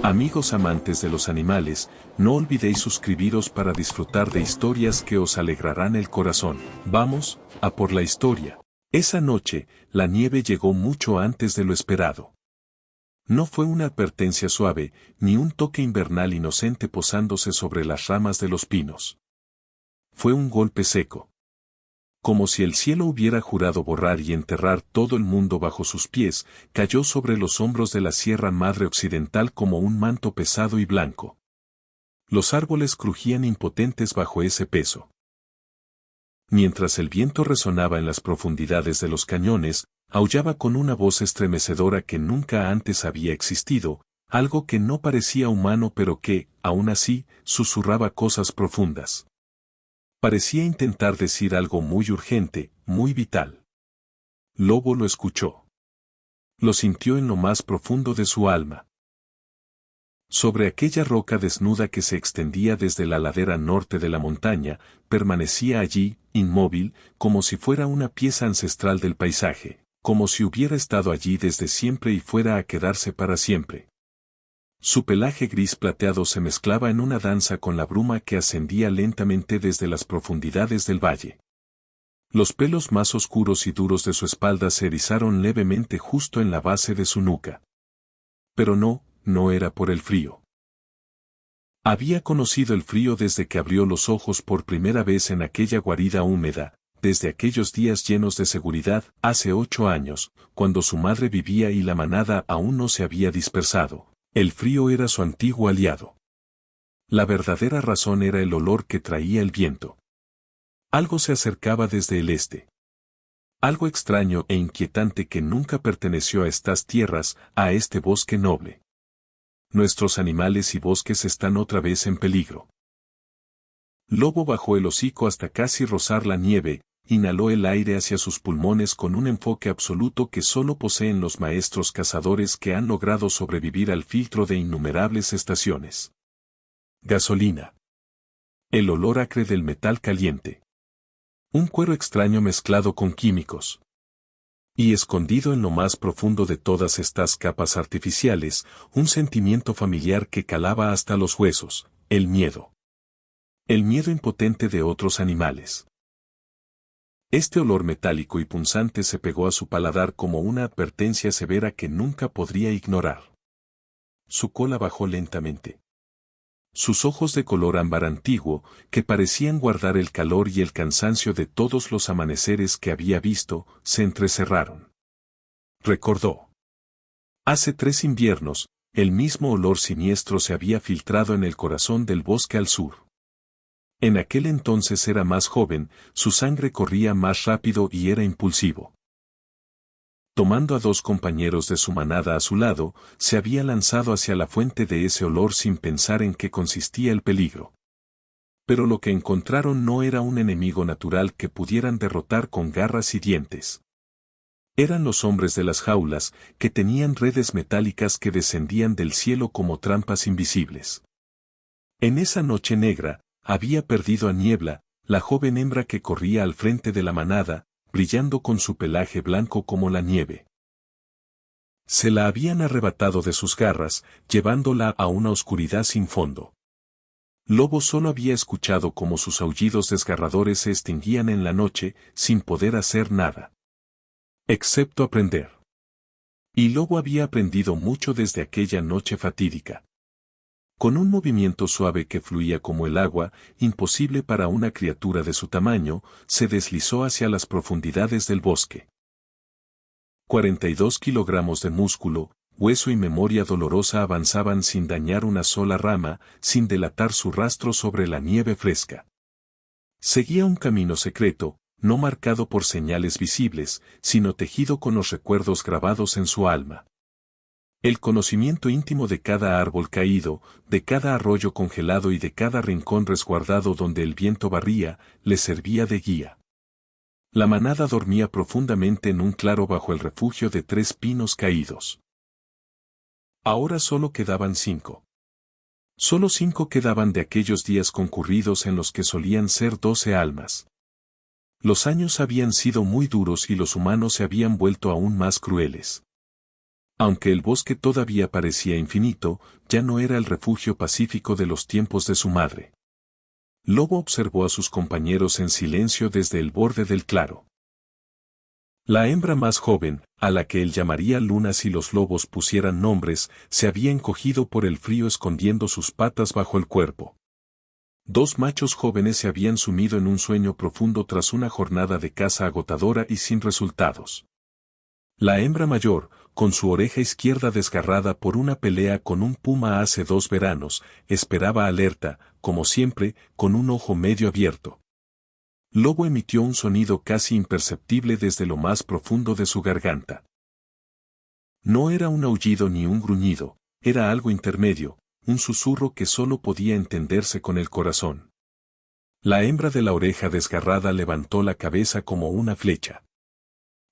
Amigos amantes de los animales, no olvidéis suscribiros para disfrutar de historias que os alegrarán el corazón. Vamos, a por la historia. Esa noche, la nieve llegó mucho antes de lo esperado. No fue una advertencia suave, ni un toque invernal inocente posándose sobre las ramas de los pinos. Fue un golpe seco. Como si el cielo hubiera jurado borrar y enterrar todo el mundo bajo sus pies, cayó sobre los hombros de la Sierra Madre Occidental como un manto pesado y blanco. Los árboles crujían impotentes bajo ese peso. Mientras el viento resonaba en las profundidades de los cañones, aullaba con una voz estremecedora que nunca antes había existido, algo que no parecía humano pero que, aún así, susurraba cosas profundas. Parecía intentar decir algo muy urgente, muy vital. Lobo lo escuchó. Lo sintió en lo más profundo de su alma. Sobre aquella roca desnuda que se extendía desde la ladera norte de la montaña, permanecía allí, inmóvil, como si fuera una pieza ancestral del paisaje, como si hubiera estado allí desde siempre y fuera a quedarse para siempre. Su pelaje gris plateado se mezclaba en una danza con la bruma que ascendía lentamente desde las profundidades del valle. Los pelos más oscuros y duros de su espalda se erizaron levemente justo en la base de su nuca. Pero no era por el frío. Había conocido el frío desde que abrió los ojos por primera vez en aquella guarida húmeda, desde aquellos días llenos de seguridad, hace 8 años, cuando su madre vivía y la manada aún no se había dispersado. El frío era su antiguo aliado. La verdadera razón era el olor que traía el viento. Algo se acercaba desde el este. Algo extraño e inquietante que nunca perteneció a estas tierras, a este bosque noble. Nuestros animales y bosques están otra vez en peligro. Lobo bajó el hocico hasta casi rozar la nieve, inhaló el aire hacia sus pulmones con un enfoque absoluto que solo poseen los maestros cazadores que han logrado sobrevivir al filtro de innumerables estaciones. Gasolina. El olor acre del metal caliente. Un cuero extraño mezclado con químicos. Y escondido en lo más profundo de todas estas capas artificiales, un sentimiento familiar que calaba hasta los huesos, el miedo. El miedo impotente de otros animales. Este olor metálico y punzante se pegó a su paladar como una advertencia severa que nunca podría ignorar. Su cola bajó lentamente. Sus ojos de color ámbar antiguo, que parecían guardar el calor y el cansancio de todos los amaneceres que había visto, se entrecerraron. Recordó. Hace 3 inviernos, el mismo olor siniestro se había filtrado en el corazón del bosque al sur. En aquel entonces era más joven, su sangre corría más rápido y era impulsivo. Tomando a 2 compañeros de su manada a su lado, se había lanzado hacia la fuente de ese olor sin pensar en qué consistía el peligro. Pero lo que encontraron no era un enemigo natural que pudieran derrotar con garras y dientes. Eran los hombres de las jaulas, que tenían redes metálicas que descendían del cielo como trampas invisibles. En esa noche negra, había perdido a Niebla, la joven hembra que corría al frente de la manada, brillando con su pelaje blanco como la nieve. Se la habían arrebatado de sus garras, llevándola a una oscuridad sin fondo. Lobo solo había escuchado cómo sus aullidos desgarradores se extinguían en la noche, sin poder hacer nada. Excepto aprender. Y Lobo había aprendido mucho desde aquella noche fatídica. Con un movimiento suave que fluía como el agua, imposible para una criatura de su tamaño, se deslizó hacia las profundidades del bosque. 42 kilogramos de músculo, hueso y memoria dolorosa avanzaban sin dañar una sola rama, sin delatar su rastro sobre la nieve fresca. Seguía un camino secreto, no marcado por señales visibles, sino tejido con los recuerdos grabados en su alma. El conocimiento íntimo de cada árbol caído, de cada arroyo congelado y de cada rincón resguardado donde el viento barría, le servía de guía. La manada dormía profundamente en un claro bajo el refugio de 3 pinos caídos. Ahora solo quedaban 5. Solo 5 quedaban de aquellos días concurridos en los que solían ser 12 almas. Los años habían sido muy duros y los humanos se habían vuelto aún más crueles. Aunque el bosque todavía parecía infinito, ya no era el refugio pacífico de los tiempos de su madre. Lobo observó a sus compañeros en silencio desde el borde del claro. La hembra más joven, a la que él llamaría Luna si los lobos pusieran nombres, se había encogido por el frío escondiendo sus patas bajo el cuerpo. Dos machos jóvenes se habían sumido en un sueño profundo tras una jornada de caza agotadora y sin resultados. La hembra mayor, con su oreja izquierda desgarrada por una pelea con un puma hace 2 veranos, esperaba alerta, como siempre, con un ojo medio abierto. Lobo emitió un sonido casi imperceptible desde lo más profundo de su garganta. No era un aullido ni un gruñido, era algo intermedio, un susurro que solo podía entenderse con el corazón. La hembra de la oreja desgarrada levantó la cabeza como una flecha.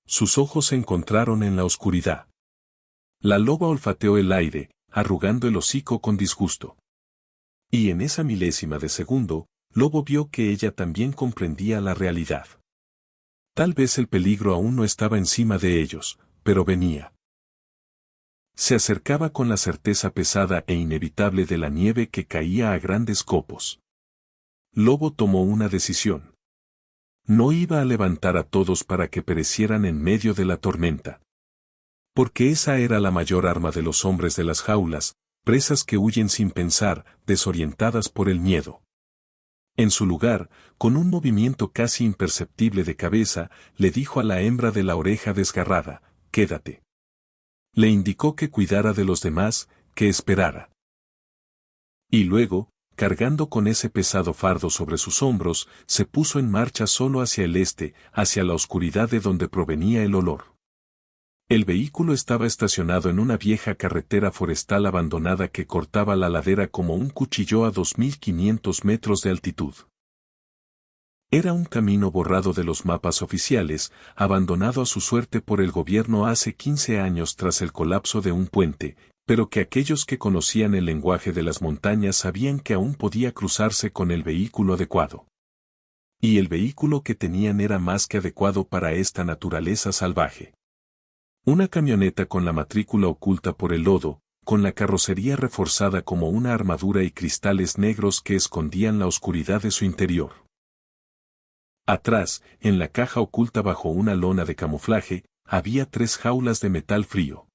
Sus ojos se encontraron en la oscuridad. La loba olfateó el aire, arrugando el hocico con disgusto. Y en esa milésima de segundo, Lobo vio que ella también comprendía la realidad. Tal vez el peligro aún no estaba encima de ellos, pero venía. Se acercaba con la certeza pesada e inevitable de la nieve que caía a grandes copos. Lobo tomó una decisión. No iba a levantar a todos para que perecieran en medio de la tormenta. Porque esa era la mayor arma de los hombres de las jaulas, presas que huyen sin pensar, desorientadas por el miedo. En su lugar, con un movimiento casi imperceptible de cabeza, le dijo a la hembra de la oreja desgarrada, «Quédate». Le indicó que cuidara de los demás, que esperara. Y luego, cargando con ese pesado fardo sobre sus hombros, se puso en marcha solo hacia el este, hacia la oscuridad de donde provenía el olor. El vehículo estaba estacionado en una vieja carretera forestal abandonada que cortaba la ladera como un cuchillo a 2500 metros de altitud. Era un camino borrado de los mapas oficiales, abandonado a su suerte por el gobierno hace 15 años tras el colapso de un puente, pero que aquellos que conocían el lenguaje de las montañas sabían que aún podía cruzarse con el vehículo adecuado. Y el vehículo que tenían era más que adecuado para esta naturaleza salvaje. Una camioneta con la matrícula oculta por el lodo, con la carrocería reforzada como una armadura y cristales negros que escondían la oscuridad de su interior. Atrás, en la caja oculta bajo una lona de camuflaje, había 3 jaulas de metal frío.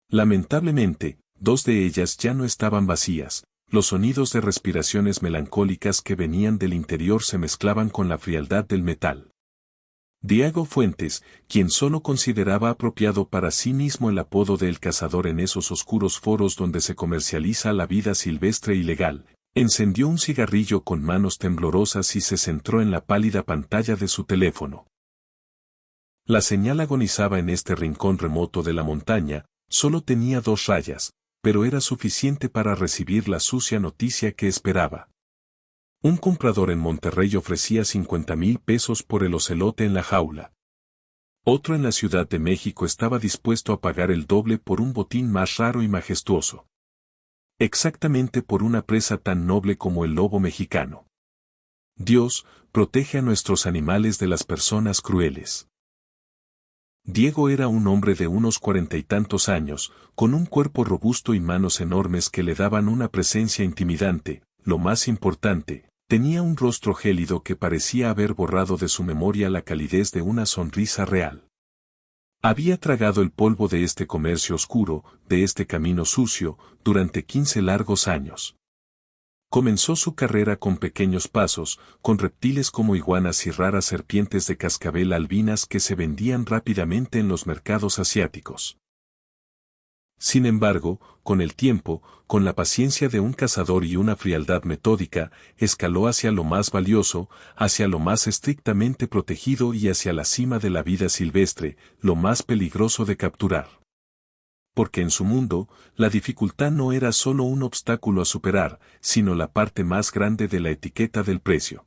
Lamentablemente, 2 de ellas ya no estaban vacías, los sonidos de respiraciones melancólicas que venían del interior se mezclaban con la frialdad del metal. Diego Fuentes, quien solo consideraba apropiado para sí mismo el apodo de El Cazador en esos oscuros foros donde se comercializa la vida silvestre ilegal, encendió un cigarrillo con manos temblorosas y se centró en la pálida pantalla de su teléfono. La señal agonizaba en este rincón remoto de la montaña, solo tenía 2 rayas, pero era suficiente para recibir la sucia noticia que esperaba. Un comprador en Monterrey ofrecía 50,000 pesos por el ocelote en la jaula. Otro en la Ciudad de México estaba dispuesto a pagar el doble por un botín más raro y majestuoso. Exactamente por una presa tan noble como el lobo mexicano. Dios, protege a nuestros animales de las personas crueles. Diego era un hombre de unos 40 y tantos años, con un cuerpo robusto y manos enormes que le daban una presencia intimidante, lo más importante. Tenía un rostro gélido que parecía haber borrado de su memoria la calidez de una sonrisa real. Había tragado el polvo de este comercio oscuro, de este camino sucio, durante 15 largos años. Comenzó su carrera con pequeños pasos, con reptiles como iguanas y raras serpientes de cascabel albinas que se vendían rápidamente en los mercados asiáticos. Sin embargo, con el tiempo, con la paciencia de un cazador y una frialdad metódica, escaló hacia lo más valioso, hacia lo más estrictamente protegido y hacia la cima de la vida silvestre, lo más peligroso de capturar. Porque en su mundo, la dificultad no era solo un obstáculo a superar, sino la parte más grande de la etiqueta del precio.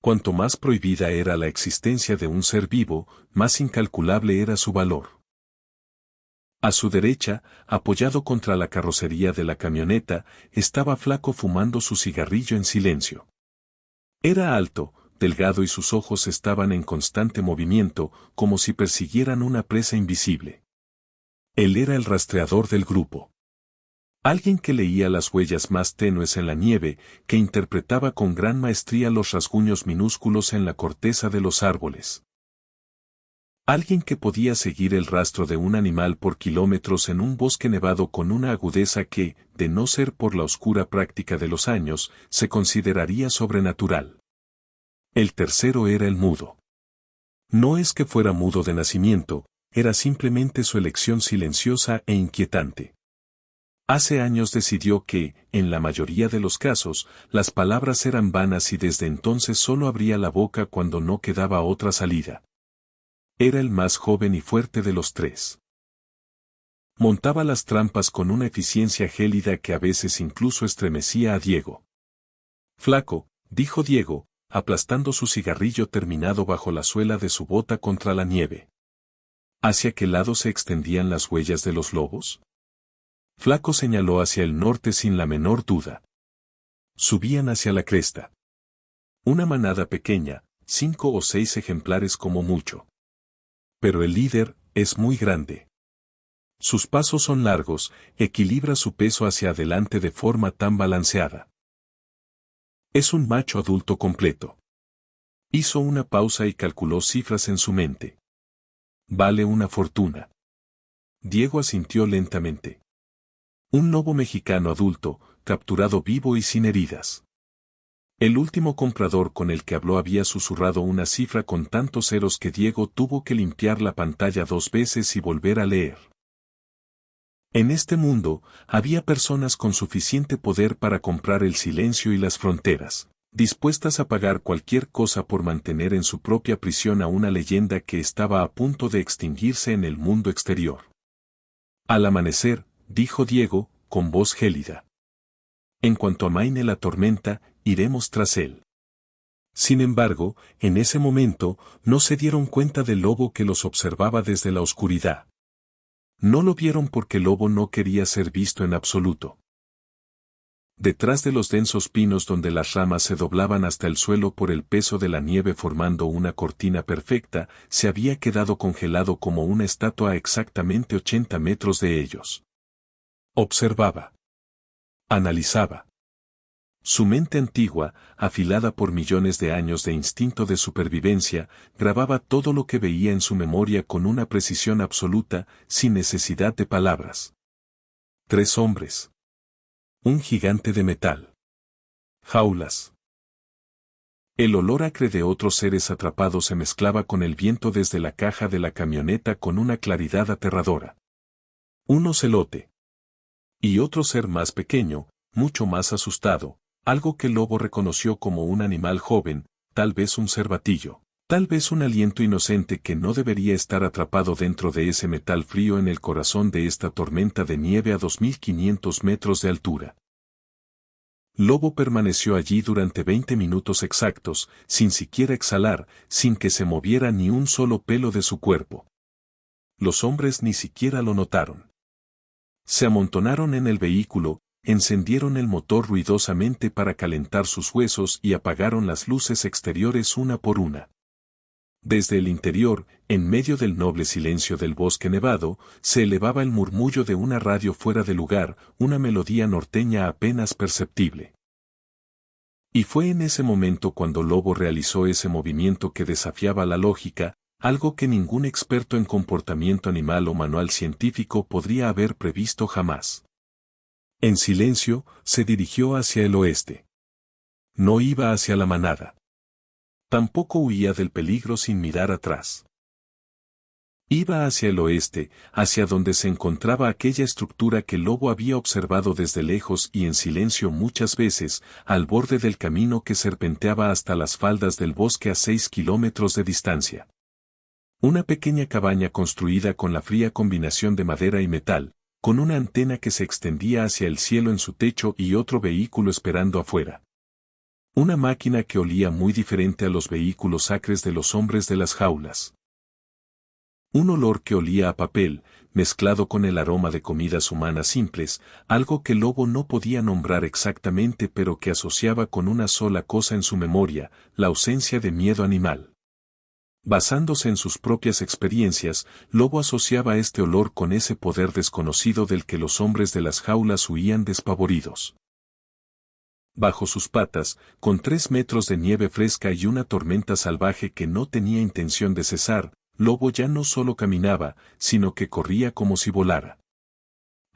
Cuanto más prohibida era la existencia de un ser vivo, más incalculable era su valor. A su derecha, apoyado contra la carrocería de la camioneta, estaba Flaco fumando su cigarrillo en silencio. Era alto, delgado y sus ojos estaban en constante movimiento, como si persiguieran una presa invisible. Él era el rastreador del grupo. Alguien que leía las huellas más tenues en la nieve, que interpretaba con gran maestría los rasguños minúsculos en la corteza de los árboles. Alguien que podía seguir el rastro de un animal por kilómetros en un bosque nevado con una agudeza que, de no ser por la oscura práctica de los años, se consideraría sobrenatural. El tercero era el mudo. No es que fuera mudo de nacimiento, era simplemente su elección silenciosa e inquietante. Hace años decidió que, en la mayoría de los casos, las palabras eran vanas y desde entonces solo abría la boca cuando no quedaba otra salida. Era el más joven y fuerte de los tres. Montaba las trampas con una eficiencia gélida que a veces incluso estremecía a Diego. «Flaco», dijo Diego, aplastando su cigarrillo terminado bajo la suela de su bota contra la nieve. ¿Hacia qué lado se extendían las huellas de los lobos? Flaco señaló hacia el norte sin la menor duda. Subían hacia la cresta. Una manada pequeña, 5 o 6 ejemplares como mucho. Pero el líder es muy grande. Sus pasos son largos, equilibra su peso hacia adelante de forma tan balanceada. Es un macho adulto completo. Hizo una pausa y calculó cifras en su mente. Vale una fortuna. Diego asintió lentamente. Un lobo mexicano adulto, capturado vivo y sin heridas. El último comprador con el que habló había susurrado una cifra con tantos ceros que Diego tuvo que limpiar la pantalla 2 veces y volver a leer. En este mundo, había personas con suficiente poder para comprar el silencio y las fronteras, dispuestas a pagar cualquier cosa por mantener en su propia prisión a una leyenda que estaba a punto de extinguirse en el mundo exterior. Al amanecer, dijo Diego, con voz gélida. En cuanto amaine la tormenta, iremos tras él. Sin embargo, en ese momento, no se dieron cuenta del lobo que los observaba desde la oscuridad. No lo vieron porque el lobo no quería ser visto en absoluto. Detrás de los densos pinos donde las ramas se doblaban hasta el suelo por el peso de la nieve formando una cortina perfecta, se había quedado congelado como una estatua a exactamente 80 metros de ellos. Observaba. Analizaba. Su mente antigua, afilada por millones de años de instinto de supervivencia, grababa todo lo que veía en su memoria con una precisión absoluta, sin necesidad de palabras. 3 hombres. Un gigante de metal. Jaulas. El olor acre de otros seres atrapados se mezclaba con el viento desde la caja de la camioneta con una claridad aterradora. Un ocelote. Y otro ser más pequeño, mucho más asustado, algo que el lobo reconoció como un animal joven, tal vez un cervatillo, tal vez un aliento inocente que no debería estar atrapado dentro de ese metal frío en el corazón de esta tormenta de nieve a 2500 metros de altura. Lobo permaneció allí durante 20 minutos exactos, sin siquiera exhalar, sin que se moviera ni un solo pelo de su cuerpo. Los hombres ni siquiera lo notaron. Se amontonaron en el vehículo, encendieron el motor ruidosamente para calentar sus huesos y apagaron las luces exteriores una por una. Desde el interior, en medio del noble silencio del bosque nevado, se elevaba el murmullo de una radio fuera de lugar, una melodía norteña apenas perceptible. Y fue en ese momento cuando Lobo realizó ese movimiento que desafiaba la lógica, algo que ningún experto en comportamiento animal o manual científico podría haber previsto jamás. En silencio, se dirigió hacia el oeste. No iba hacia la manada. Tampoco huía del peligro sin mirar atrás. Iba hacia el oeste, hacia donde se encontraba aquella estructura que Lobo había observado desde lejos y en silencio muchas veces, al borde del camino que serpenteaba hasta las faldas del bosque a 6 kilómetros de distancia. Una pequeña cabaña construida con la fría combinación de madera y metal, con una antena que se extendía hacia el cielo en su techo y otro vehículo esperando afuera. Una máquina que olía muy diferente a los vehículos acres de los hombres de las jaulas. Un olor que olía a papel, mezclado con el aroma de comidas humanas simples, algo que Lobo no podía nombrar exactamente pero que asociaba con una sola cosa en su memoria, la ausencia de miedo animal. Basándose en sus propias experiencias, Lobo asociaba este olor con ese poder desconocido del que los hombres de las jaulas huían despavoridos. Bajo sus patas, con 3 metros de nieve fresca y una tormenta salvaje que no tenía intención de cesar, Lobo ya no solo caminaba, sino que corría como si volara.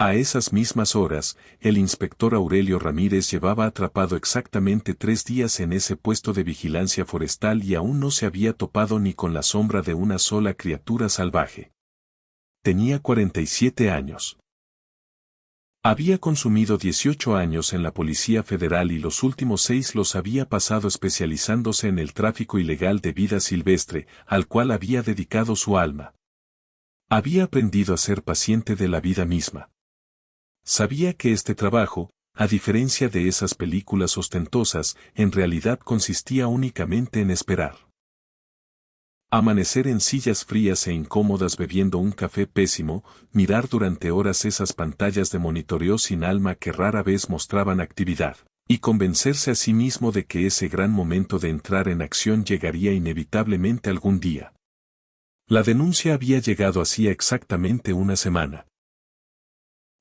A esas mismas horas, el inspector Aurelio Ramírez llevaba atrapado exactamente 3 días en ese puesto de vigilancia forestal y aún no se había topado ni con la sombra de una sola criatura salvaje. Tenía 47 años. Había consumido 18 años en la Policía Federal y los últimos 6 los había pasado especializándose en el tráfico ilegal de vida silvestre, al cual había dedicado su alma. Había aprendido a ser paciente de la vida misma. Sabía que este trabajo, a diferencia de esas películas ostentosas, en realidad consistía únicamente en esperar. Amanecer en sillas frías e incómodas bebiendo un café pésimo, mirar durante horas esas pantallas de monitoreo sin alma que rara vez mostraban actividad, y convencerse a sí mismo de que ese gran momento de entrar en acción llegaría inevitablemente algún día. La denuncia había llegado hacía exactamente una semana.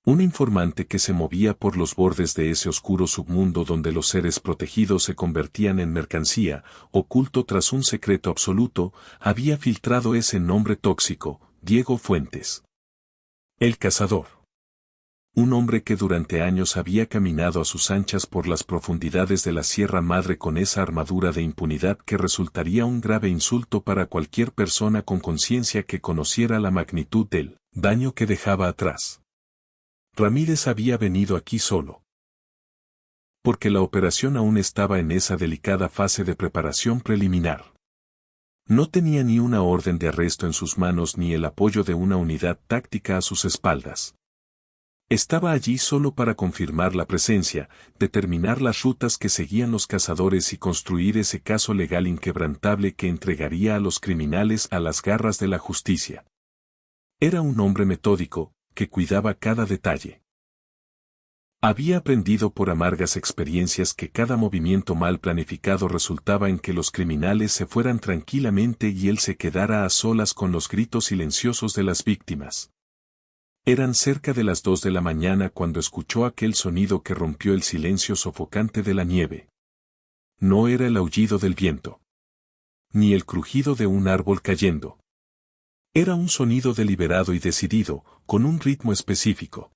Un informante que se movía por los bordes de ese oscuro submundo donde los seres protegidos se convertían en mercancía, oculto tras un secreto absoluto, había filtrado ese nombre tóxico, Diego Fuentes. El cazador. Un hombre que durante años había caminado a sus anchas por las profundidades de la Sierra Madre con esa armadura de impunidad que resultaría un grave insulto para cualquier persona con conciencia que conociera la magnitud del daño que dejaba atrás. Ramírez había venido aquí solo. Porque la operación aún estaba en esa delicada fase de preparación preliminar. No tenía ni una orden de arresto en sus manos ni el apoyo de una unidad táctica a sus espaldas. Estaba allí solo para confirmar la presencia, determinar las rutas que seguían los cazadores y construir ese caso legal inquebrantable que entregaría a los criminales a las garras de la justicia. Era un hombre metódico, que cuidaba cada detalle. Había aprendido por amargas experiencias que cada movimiento mal planificado resultaba en que los criminales se fueran tranquilamente y él se quedara a solas con los gritos silenciosos de las víctimas. Eran cerca de las 2 de la mañana cuando escuchó aquel sonido que rompió el silencio sofocante de la nieve. No era el aullido del viento. Ni el crujido de un árbol cayendo. Era un sonido deliberado y decidido, con un ritmo específico.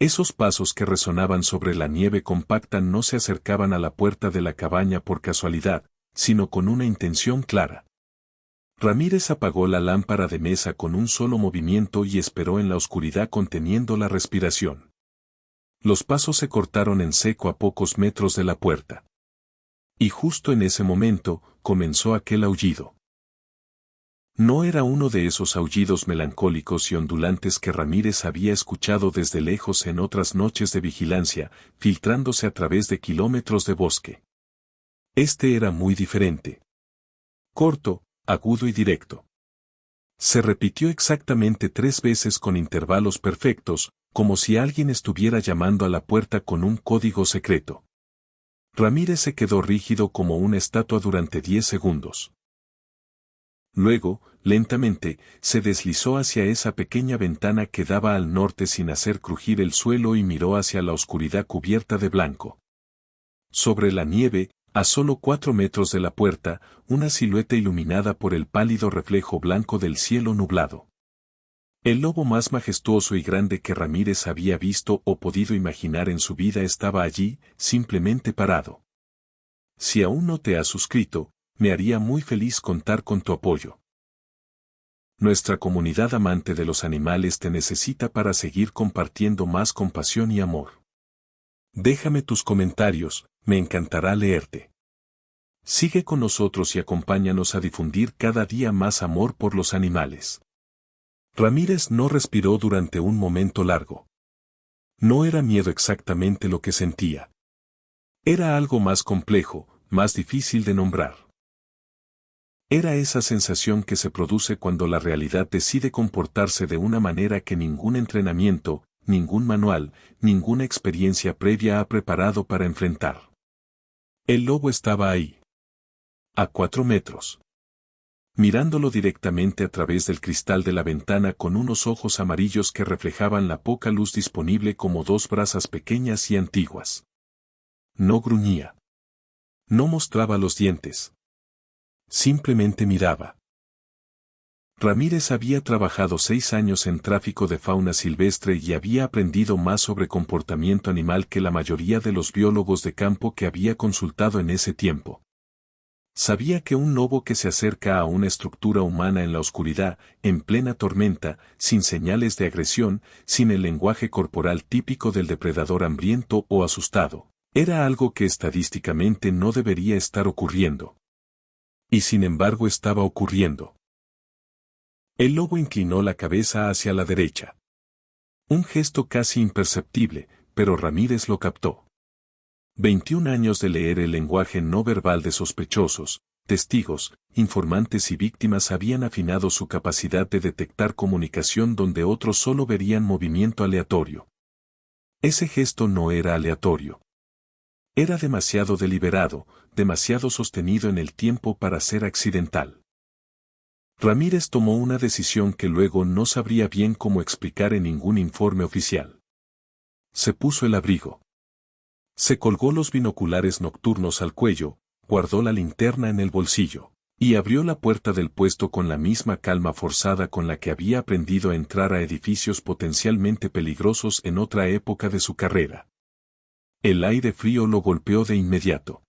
Esos pasos que resonaban sobre la nieve compacta no se acercaban a la puerta de la cabaña por casualidad, sino con una intención clara. Ramírez apagó la lámpara de mesa con un solo movimiento y esperó en la oscuridad conteniendo la respiración. Los pasos se cortaron en seco a pocos metros de la puerta. Y justo en ese momento, comenzó aquel aullido. No era uno de esos aullidos melancólicos y ondulantes que Ramírez había escuchado desde lejos en otras noches de vigilancia, filtrándose a través de kilómetros de bosque. Este era muy diferente. Corto, agudo y directo. Se repitió exactamente 3 veces con intervalos perfectos, como si alguien estuviera llamando a la puerta con un código secreto. Ramírez se quedó rígido como una estatua durante 10 segundos. Luego, lentamente, se deslizó hacia esa pequeña ventana que daba al norte sin hacer crujir el suelo y miró hacia la oscuridad cubierta de blanco. Sobre la nieve, a solo 4 metros de la puerta, una silueta iluminada por el pálido reflejo blanco del cielo nublado. El lobo más majestuoso y grande que Ramírez había visto o podido imaginar en su vida estaba allí, simplemente parado. Si aún no te has suscrito, me haría muy feliz contar con tu apoyo. Nuestra comunidad amante de los animales te necesita para seguir compartiendo más compasión y amor. Déjame tus comentarios, me encantará leerte. Sigue con nosotros y acompáñanos a difundir cada día más amor por los animales. Ramírez no respiró durante un momento largo. No era miedo exactamente lo que sentía. Era algo más complejo, más difícil de nombrar. Era esa sensación que se produce cuando la realidad decide comportarse de una manera que ningún entrenamiento, ningún manual, ninguna experiencia previa ha preparado para enfrentar. El lobo estaba ahí. A 4 metros. mirándolo directamente a través del cristal de la ventana con unos ojos amarillos que reflejaban la poca luz disponible como dos brasas pequeñas y antiguas. No gruñía. No mostraba los dientes. Simplemente miraba. Ramírez había trabajado 6 años en tráfico de fauna silvestre y había aprendido más sobre comportamiento animal que la mayoría de los biólogos de campo que había consultado en ese tiempo. Sabía que un lobo que se acerca a una estructura humana en la oscuridad, en plena tormenta, sin señales de agresión, sin el lenguaje corporal típico del depredador hambriento o asustado, era algo que estadísticamente no debería estar ocurriendo. Y sin embargo estaba ocurriendo. El lobo inclinó la cabeza hacia la derecha. Un gesto casi imperceptible, pero Ramírez lo captó. 21 años de leer el lenguaje no verbal de sospechosos, testigos, informantes y víctimas habían afinado su capacidad de detectar comunicación donde otros solo verían movimiento aleatorio. Ese gesto no era aleatorio. Era demasiado deliberado, demasiado sostenido en el tiempo para ser accidental. Ramírez tomó una decisión que luego no sabría bien cómo explicar en ningún informe oficial. Se puso el abrigo. Se colgó los binoculares nocturnos al cuello, guardó la linterna en el bolsillo, y abrió la puerta del puesto con la misma calma forzada con la que había aprendido a entrar a edificios potencialmente peligrosos en otra época de su carrera. El aire frío lo golpeó de inmediato.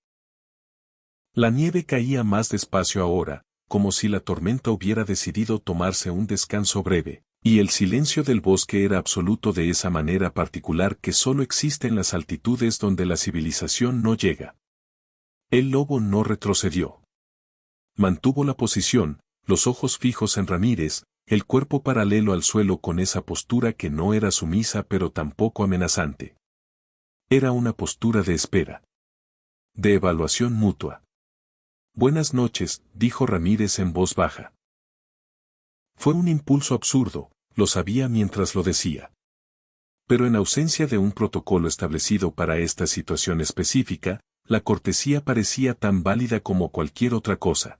La nieve caía más despacio ahora, como si la tormenta hubiera decidido tomarse un descanso breve, y el silencio del bosque era absoluto de esa manera particular que solo existe en las altitudes donde la civilización no llega. El lobo no retrocedió. Mantuvo la posición, los ojos fijos en Ramírez, el cuerpo paralelo al suelo con esa postura que no era sumisa pero tampoco amenazante. Era una postura de espera. De evaluación mutua. Buenas noches, dijo Ramírez en voz baja. Fue un impulso absurdo, lo sabía mientras lo decía. Pero en ausencia de un protocolo establecido para esta situación específica, la cortesía parecía tan válida como cualquier otra cosa.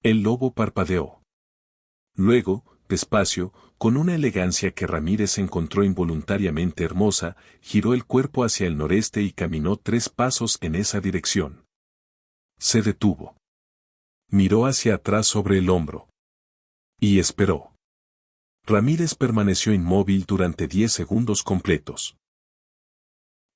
El lobo parpadeó. Luego, despacio, con una elegancia que Ramírez encontró involuntariamente hermosa, giró el cuerpo hacia el noreste y caminó 3 pasos en esa dirección. Se detuvo. Miró hacia atrás sobre el hombro. Y esperó. Ramírez permaneció inmóvil durante 10 segundos completos.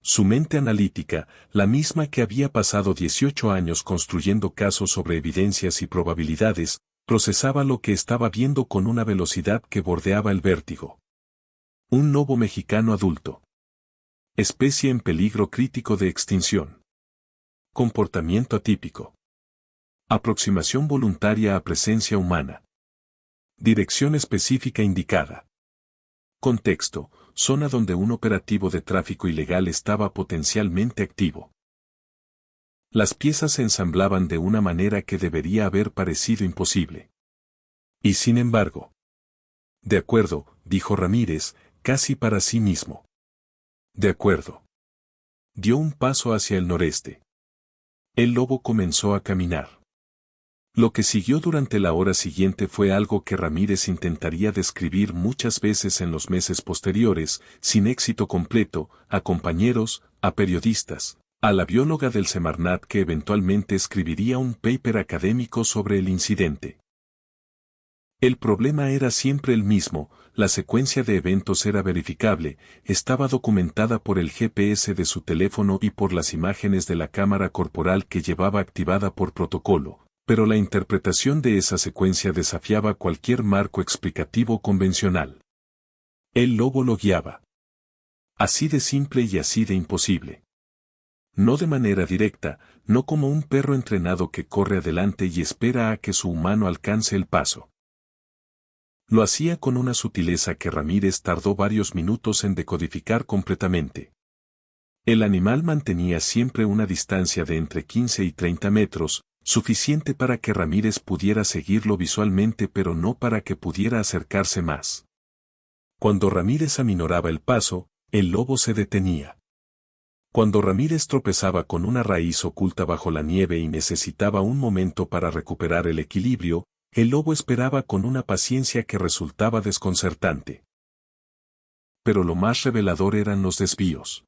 Su mente analítica, la misma que había pasado 18 años construyendo casos sobre evidencias y probabilidades, procesaba lo que estaba viendo con una velocidad que bordeaba el vértigo. Un lobo mexicano adulto. Especie en peligro crítico de extinción. Comportamiento atípico. Aproximación voluntaria a presencia humana. Dirección específica indicada. Contexto: zona donde un operativo de tráfico ilegal estaba potencialmente activo. Las piezas se ensamblaban de una manera que debería haber parecido imposible. Y sin embargo. De acuerdo, dijo Ramírez, casi para sí mismo. De acuerdo. Dio un paso hacia el noreste. El lobo comenzó a caminar. Lo que siguió durante la hora siguiente fue algo que Ramírez intentaría describir muchas veces en los meses posteriores, sin éxito completo, a compañeros, a periodistas, a la bióloga del Semarnat que eventualmente escribiría un paper académico sobre el incidente. El problema era siempre el mismo, la secuencia de eventos era verificable, estaba documentada por el GPS de su teléfono y por las imágenes de la cámara corporal que llevaba activada por protocolo, pero la interpretación de esa secuencia desafiaba cualquier marco explicativo convencional. El lobo lo guiaba. Así de simple y así de imposible. No de manera directa, no como un perro entrenado que corre adelante y espera a que su humano alcance el paso. Lo hacía con una sutileza que Ramírez tardó varios minutos en decodificar completamente. El animal mantenía siempre una distancia de entre 15 y 30 metros, suficiente para que Ramírez pudiera seguirlo visualmente pero no para que pudiera acercarse más. Cuando Ramírez aminoraba el paso, el lobo se detenía. Cuando Ramírez tropezaba con una raíz oculta bajo la nieve y necesitaba un momento para recuperar el equilibrio, El lobo esperaba con una paciencia que resultaba desconcertante. Pero lo más revelador eran los desvíos.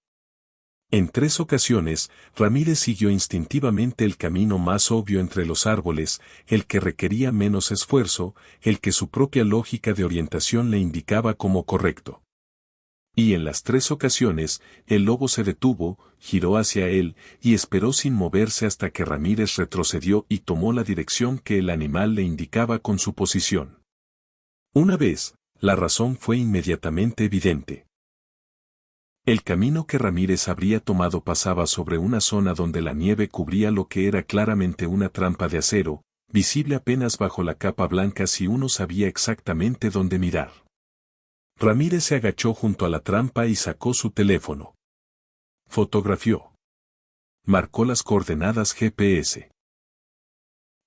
En 3 ocasiones, Ramírez siguió instintivamente el camino más obvio entre los árboles, el que requería menos esfuerzo, el que su propia lógica de orientación le indicaba como correcto. Y en las 3 ocasiones, el lobo se detuvo, giró hacia él, y esperó sin moverse hasta que Ramírez retrocedió y tomó la dirección que el animal le indicaba con su posición. Una vez, la razón fue inmediatamente evidente. El camino que Ramírez habría tomado pasaba sobre una zona donde la nieve cubría lo que era claramente una trampa de acero, visible apenas bajo la capa blanca si uno sabía exactamente dónde mirar. Ramírez se agachó junto a la trampa y sacó su teléfono. Fotografió. Marcó las coordenadas GPS.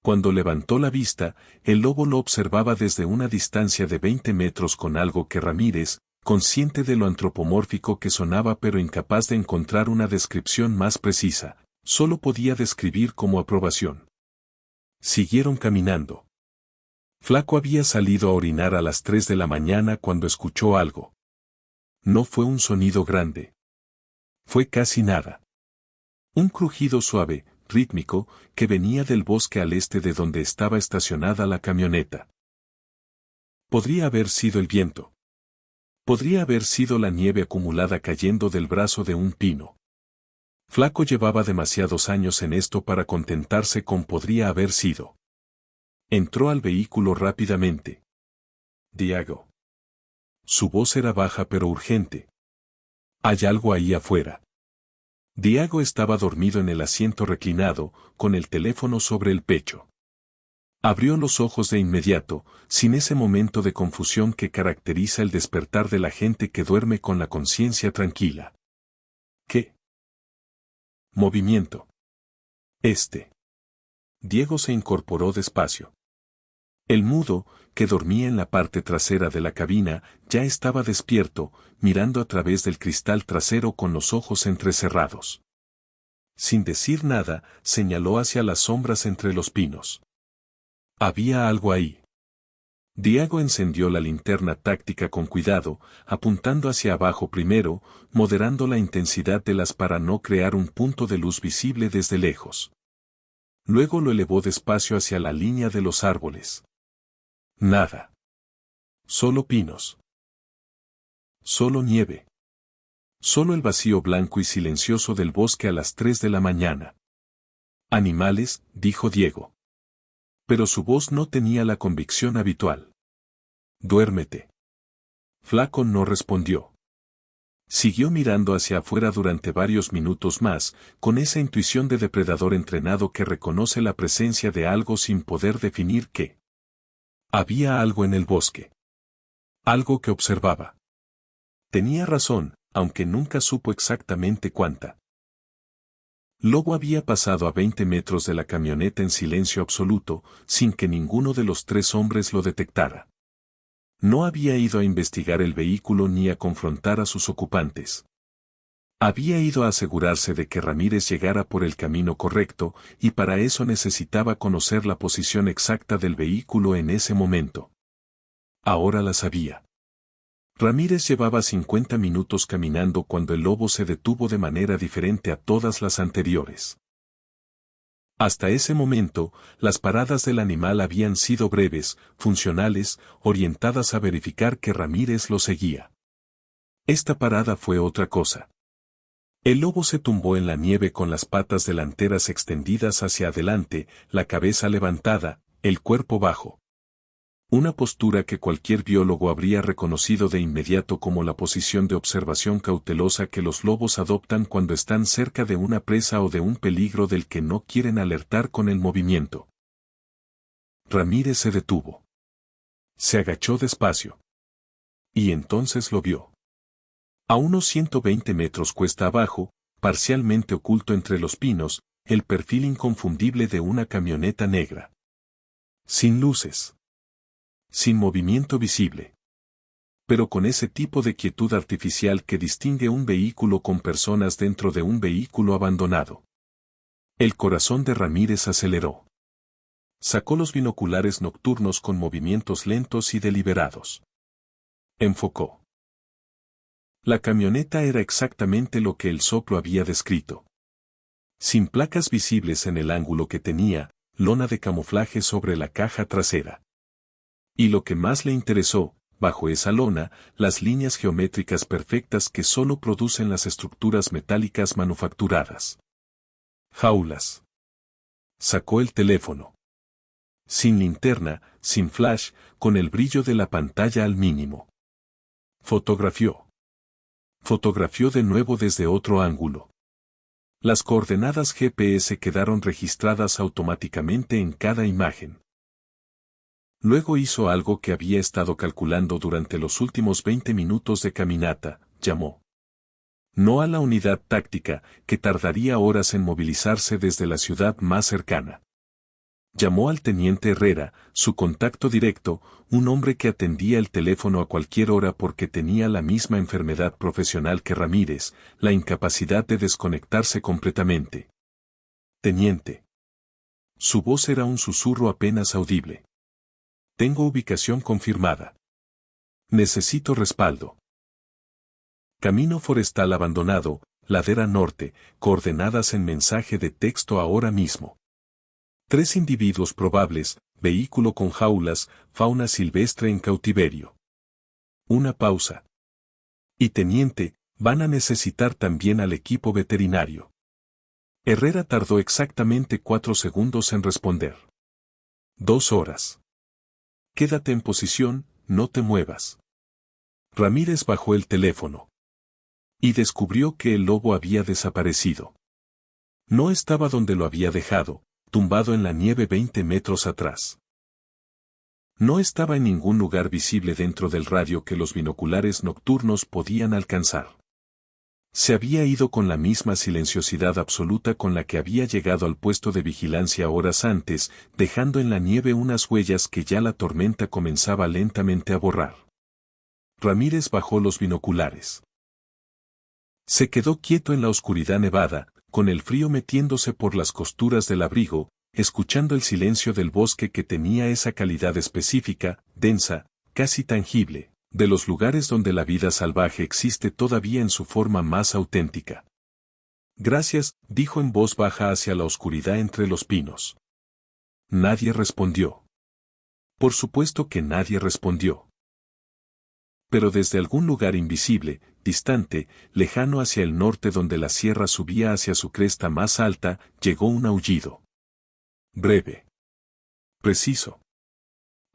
Cuando levantó la vista, el lobo lo observaba desde una distancia de 20 metros con algo que Ramírez, consciente de lo antropomórfico que sonaba pero incapaz de encontrar una descripción más precisa, solo podía describir como aprobación. Siguieron caminando. Flaco había salido a orinar a las 3 de la mañana cuando escuchó algo. No fue un sonido grande. Fue casi nada. Un crujido suave, rítmico, que venía del bosque al este de donde estaba estacionada la camioneta. Podría haber sido el viento. Podría haber sido la nieve acumulada cayendo del brazo de un pino. Flaco llevaba demasiados años en esto para contentarse con podría haber sido. Entró al vehículo rápidamente. Diego. Su voz era baja pero urgente. Hay algo ahí afuera. Diego estaba dormido en el asiento reclinado, con el teléfono sobre el pecho. Abrió los ojos de inmediato, sin ese momento de confusión que caracteriza el despertar de la gente que duerme con la conciencia tranquila. ¿Qué? Movimiento. Diego se incorporó despacio. El mudo, que dormía en la parte trasera de la cabina, ya estaba despierto, mirando a través del cristal trasero con los ojos entrecerrados. Sin decir nada, señaló hacia las sombras entre los pinos. Había algo ahí. Diego encendió la linterna táctica con cuidado, apuntando hacia abajo primero, moderando la intensidad de las para no crear un punto de luz visible desde lejos. Luego lo elevó despacio hacia la línea de los árboles. Nada. Solo pinos. Solo nieve. Solo el vacío blanco y silencioso del bosque a las 3 de la mañana. Animales, dijo Diego. Pero su voz no tenía la convicción habitual. Duérmete. Flaco no respondió. Siguió mirando hacia afuera durante varios minutos más, con esa intuición de depredador entrenado que reconoce la presencia de algo sin poder definir qué. Había algo en el bosque. Algo que observaba. Tenía razón, aunque nunca supo exactamente cuánta. Lobo había pasado a 20 metros de la camioneta en silencio absoluto, sin que ninguno de los 3 hombres lo detectara. No había ido a investigar el vehículo ni a confrontar a sus ocupantes. Había ido a asegurarse de que Ramírez llegara por el camino correcto, y para eso necesitaba conocer la posición exacta del vehículo en ese momento. Ahora la sabía. Ramírez llevaba 50 minutos caminando cuando el lobo se detuvo de manera diferente a todas las anteriores. Hasta ese momento, las paradas del animal habían sido breves, funcionales, orientadas a verificar que Ramírez lo seguía. Esta parada fue otra cosa. El lobo se tumbó en la nieve con las patas delanteras extendidas hacia adelante, la cabeza levantada, el cuerpo bajo. Una postura que cualquier biólogo habría reconocido de inmediato como la posición de observación cautelosa que los lobos adoptan cuando están cerca de una presa o de un peligro del que no quieren alertar con el movimiento. Ramírez se detuvo. Se agachó despacio. Y entonces lo vio. A unos 120 metros cuesta abajo, parcialmente oculto entre los pinos, el perfil inconfundible de una camioneta negra. Sin luces. Sin movimiento visible. Pero con ese tipo de quietud artificial que distingue un vehículo con personas dentro de un vehículo abandonado. El corazón de Ramírez aceleró. Sacó los binoculares nocturnos con movimientos lentos y deliberados. Enfocó. La camioneta era exactamente lo que el soplo había descrito. Sin placas visibles en el ángulo que tenía, lona de camuflaje sobre la caja trasera. Y lo que más le interesó, bajo esa lona, las líneas geométricas perfectas que solo producen las estructuras metálicas manufacturadas. Jaulas. Sacó el teléfono. Sin linterna, sin flash, con el brillo de la pantalla al mínimo. Fotografió. Fotografió de nuevo desde otro ángulo. Las coordenadas GPS quedaron registradas automáticamente en cada imagen. Luego hizo algo que había estado calculando durante los últimos 20 minutos de caminata, llamó. No a la unidad táctica, que tardaría horas en movilizarse desde la ciudad más cercana. Llamó al teniente Herrera, su contacto directo, un hombre que atendía el teléfono a cualquier hora porque tenía la misma enfermedad profesional que Ramírez, la incapacidad de desconectarse completamente. Teniente. Su voz era un susurro apenas audible. Tengo ubicación confirmada. Necesito respaldo. Camino forestal abandonado, ladera norte, coordenadas en mensaje de texto ahora mismo. 3 individuos probables, vehículo con jaulas, fauna silvestre en cautiverio. Una pausa. Y teniente, van a necesitar también al equipo veterinario. Herrera tardó exactamente 4 segundos en responder. 2 horas. Quédate en posición, no te muevas. Ramírez bajó el teléfono. Y descubrió que el lobo había desaparecido. No estaba donde lo había dejado, tumbado en la nieve 20 metros atrás. No estaba en ningún lugar visible dentro del radio que los binoculares nocturnos podían alcanzar. Se había ido con la misma silenciosidad absoluta con la que había llegado al puesto de vigilancia horas antes, dejando en la nieve unas huellas que ya la tormenta comenzaba lentamente a borrar. Ramírez bajó los binoculares. Se quedó quieto en la oscuridad nevada, con el frío metiéndose por las costuras del abrigo, escuchando el silencio del bosque que tenía esa calidad específica, densa, casi tangible, de los lugares donde la vida salvaje existe todavía en su forma más auténtica. Gracias, dijo en voz baja hacia la oscuridad entre los pinos. Nadie respondió. Por supuesto que nadie respondió. Pero desde algún lugar invisible, distante, lejano hacia el norte donde la sierra subía hacia su cresta más alta, llegó un aullido. Breve. Preciso.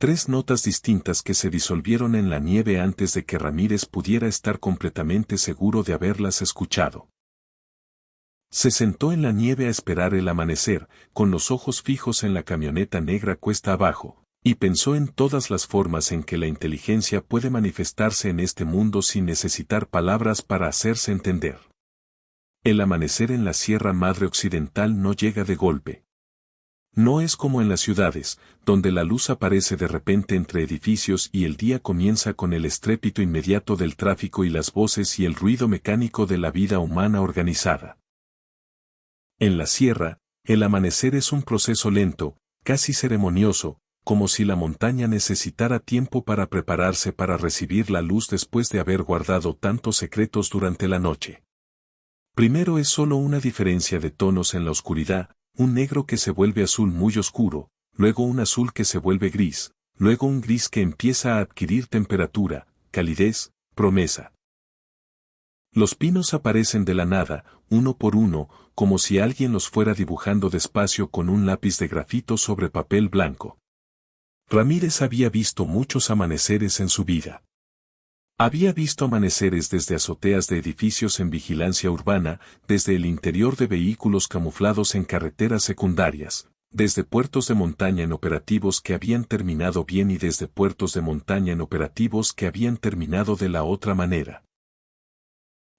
3 notas distintas que se disolvieron en la nieve antes de que Ramírez pudiera estar completamente seguro de haberlas escuchado. Se sentó en la nieve a esperar el amanecer, con los ojos fijos en la camioneta negra cuesta abajo, y pensó en todas las formas en que la inteligencia puede manifestarse en este mundo sin necesitar palabras para hacerse entender. El amanecer en la Sierra Madre Occidental no llega de golpe. No es como en las ciudades, donde la luz aparece de repente entre edificios y el día comienza con el estrépito inmediato del tráfico y las voces y el ruido mecánico de la vida humana organizada. En la sierra, el amanecer es un proceso lento, casi ceremonioso, como si la montaña necesitara tiempo para prepararse para recibir la luz después de haber guardado tantos secretos durante la noche. Primero es solo una diferencia de tonos en la oscuridad, un negro que se vuelve azul muy oscuro, luego un azul que se vuelve gris, luego un gris que empieza a adquirir temperatura, calidez, promesa. Los pinos aparecen de la nada, uno por uno, como si alguien los fuera dibujando despacio con un lápiz de grafito sobre papel blanco. Ramírez había visto muchos amaneceres en su vida. Había visto amaneceres desde azoteas de edificios en vigilancia urbana, desde el interior de vehículos camuflados en carreteras secundarias, desde puertos de montaña en operativos que habían terminado bien y desde puertos de montaña en operativos que habían terminado de la otra manera.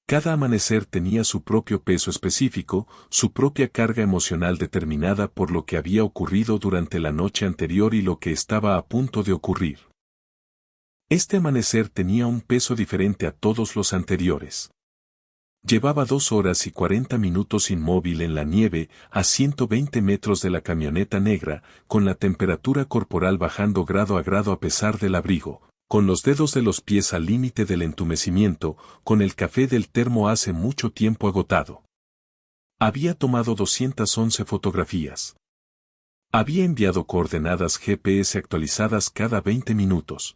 Cada amanecer tenía su propio peso específico, su propia carga emocional determinada por lo que había ocurrido durante la noche anterior y lo que estaba a punto de ocurrir. Este amanecer tenía un peso diferente a todos los anteriores. Llevaba 2 horas y 40 minutos inmóvil en la nieve, a 120 metros de la camioneta negra, con la temperatura corporal bajando grado a grado a pesar del abrigo, con los dedos de los pies al límite del entumecimiento, con el café del termo hace mucho tiempo agotado. Había tomado 211 fotografías. Había enviado coordenadas GPS actualizadas cada 20 minutos.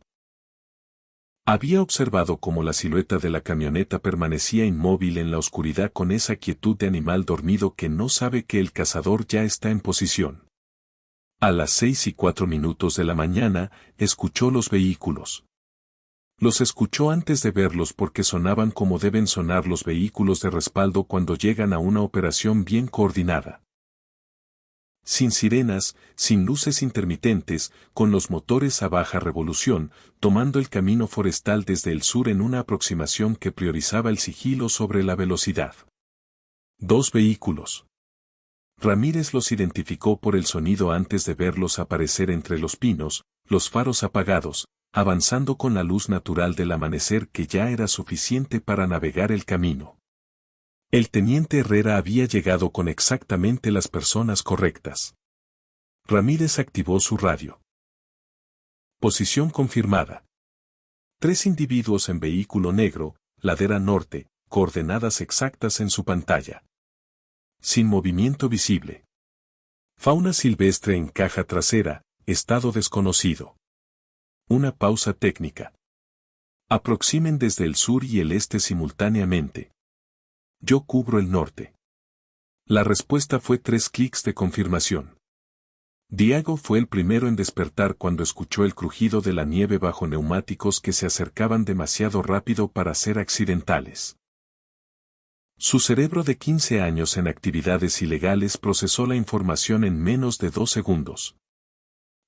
Había observado cómo la silueta de la camioneta permanecía inmóvil en la oscuridad con esa quietud de animal dormido que no sabe que el cazador ya está en posición. A las 6:04 de la mañana, escuchó los vehículos. Los escuchó antes de verlos porque sonaban como deben sonar los vehículos de respaldo cuando llegan a una operación bien coordinada. Sin sirenas, sin luces intermitentes, con los motores a baja revolución, tomando el camino forestal desde el sur en una aproximación que priorizaba el sigilo sobre la velocidad. 2 vehículos. Ramírez los identificó por el sonido antes de verlos aparecer entre los pinos, los faros apagados, avanzando con la luz natural del amanecer que ya era suficiente para navegar el camino. El teniente Herrera había llegado con exactamente las personas correctas. Ramírez activó su radio. Posición confirmada. 3 individuos en vehículo negro, ladera norte, coordenadas exactas en su pantalla. Sin movimiento visible. Fauna silvestre en caja trasera, estado desconocido. Una pausa técnica. Aproximen desde el sur y el este simultáneamente. Yo cubro el norte. La respuesta fue 3 clics de confirmación. Diego fue el primero en despertar cuando escuchó el crujido de la nieve bajo neumáticos que se acercaban demasiado rápido para ser accidentales. Su cerebro de 15 años en actividades ilegales procesó la información en menos de 2 segundos.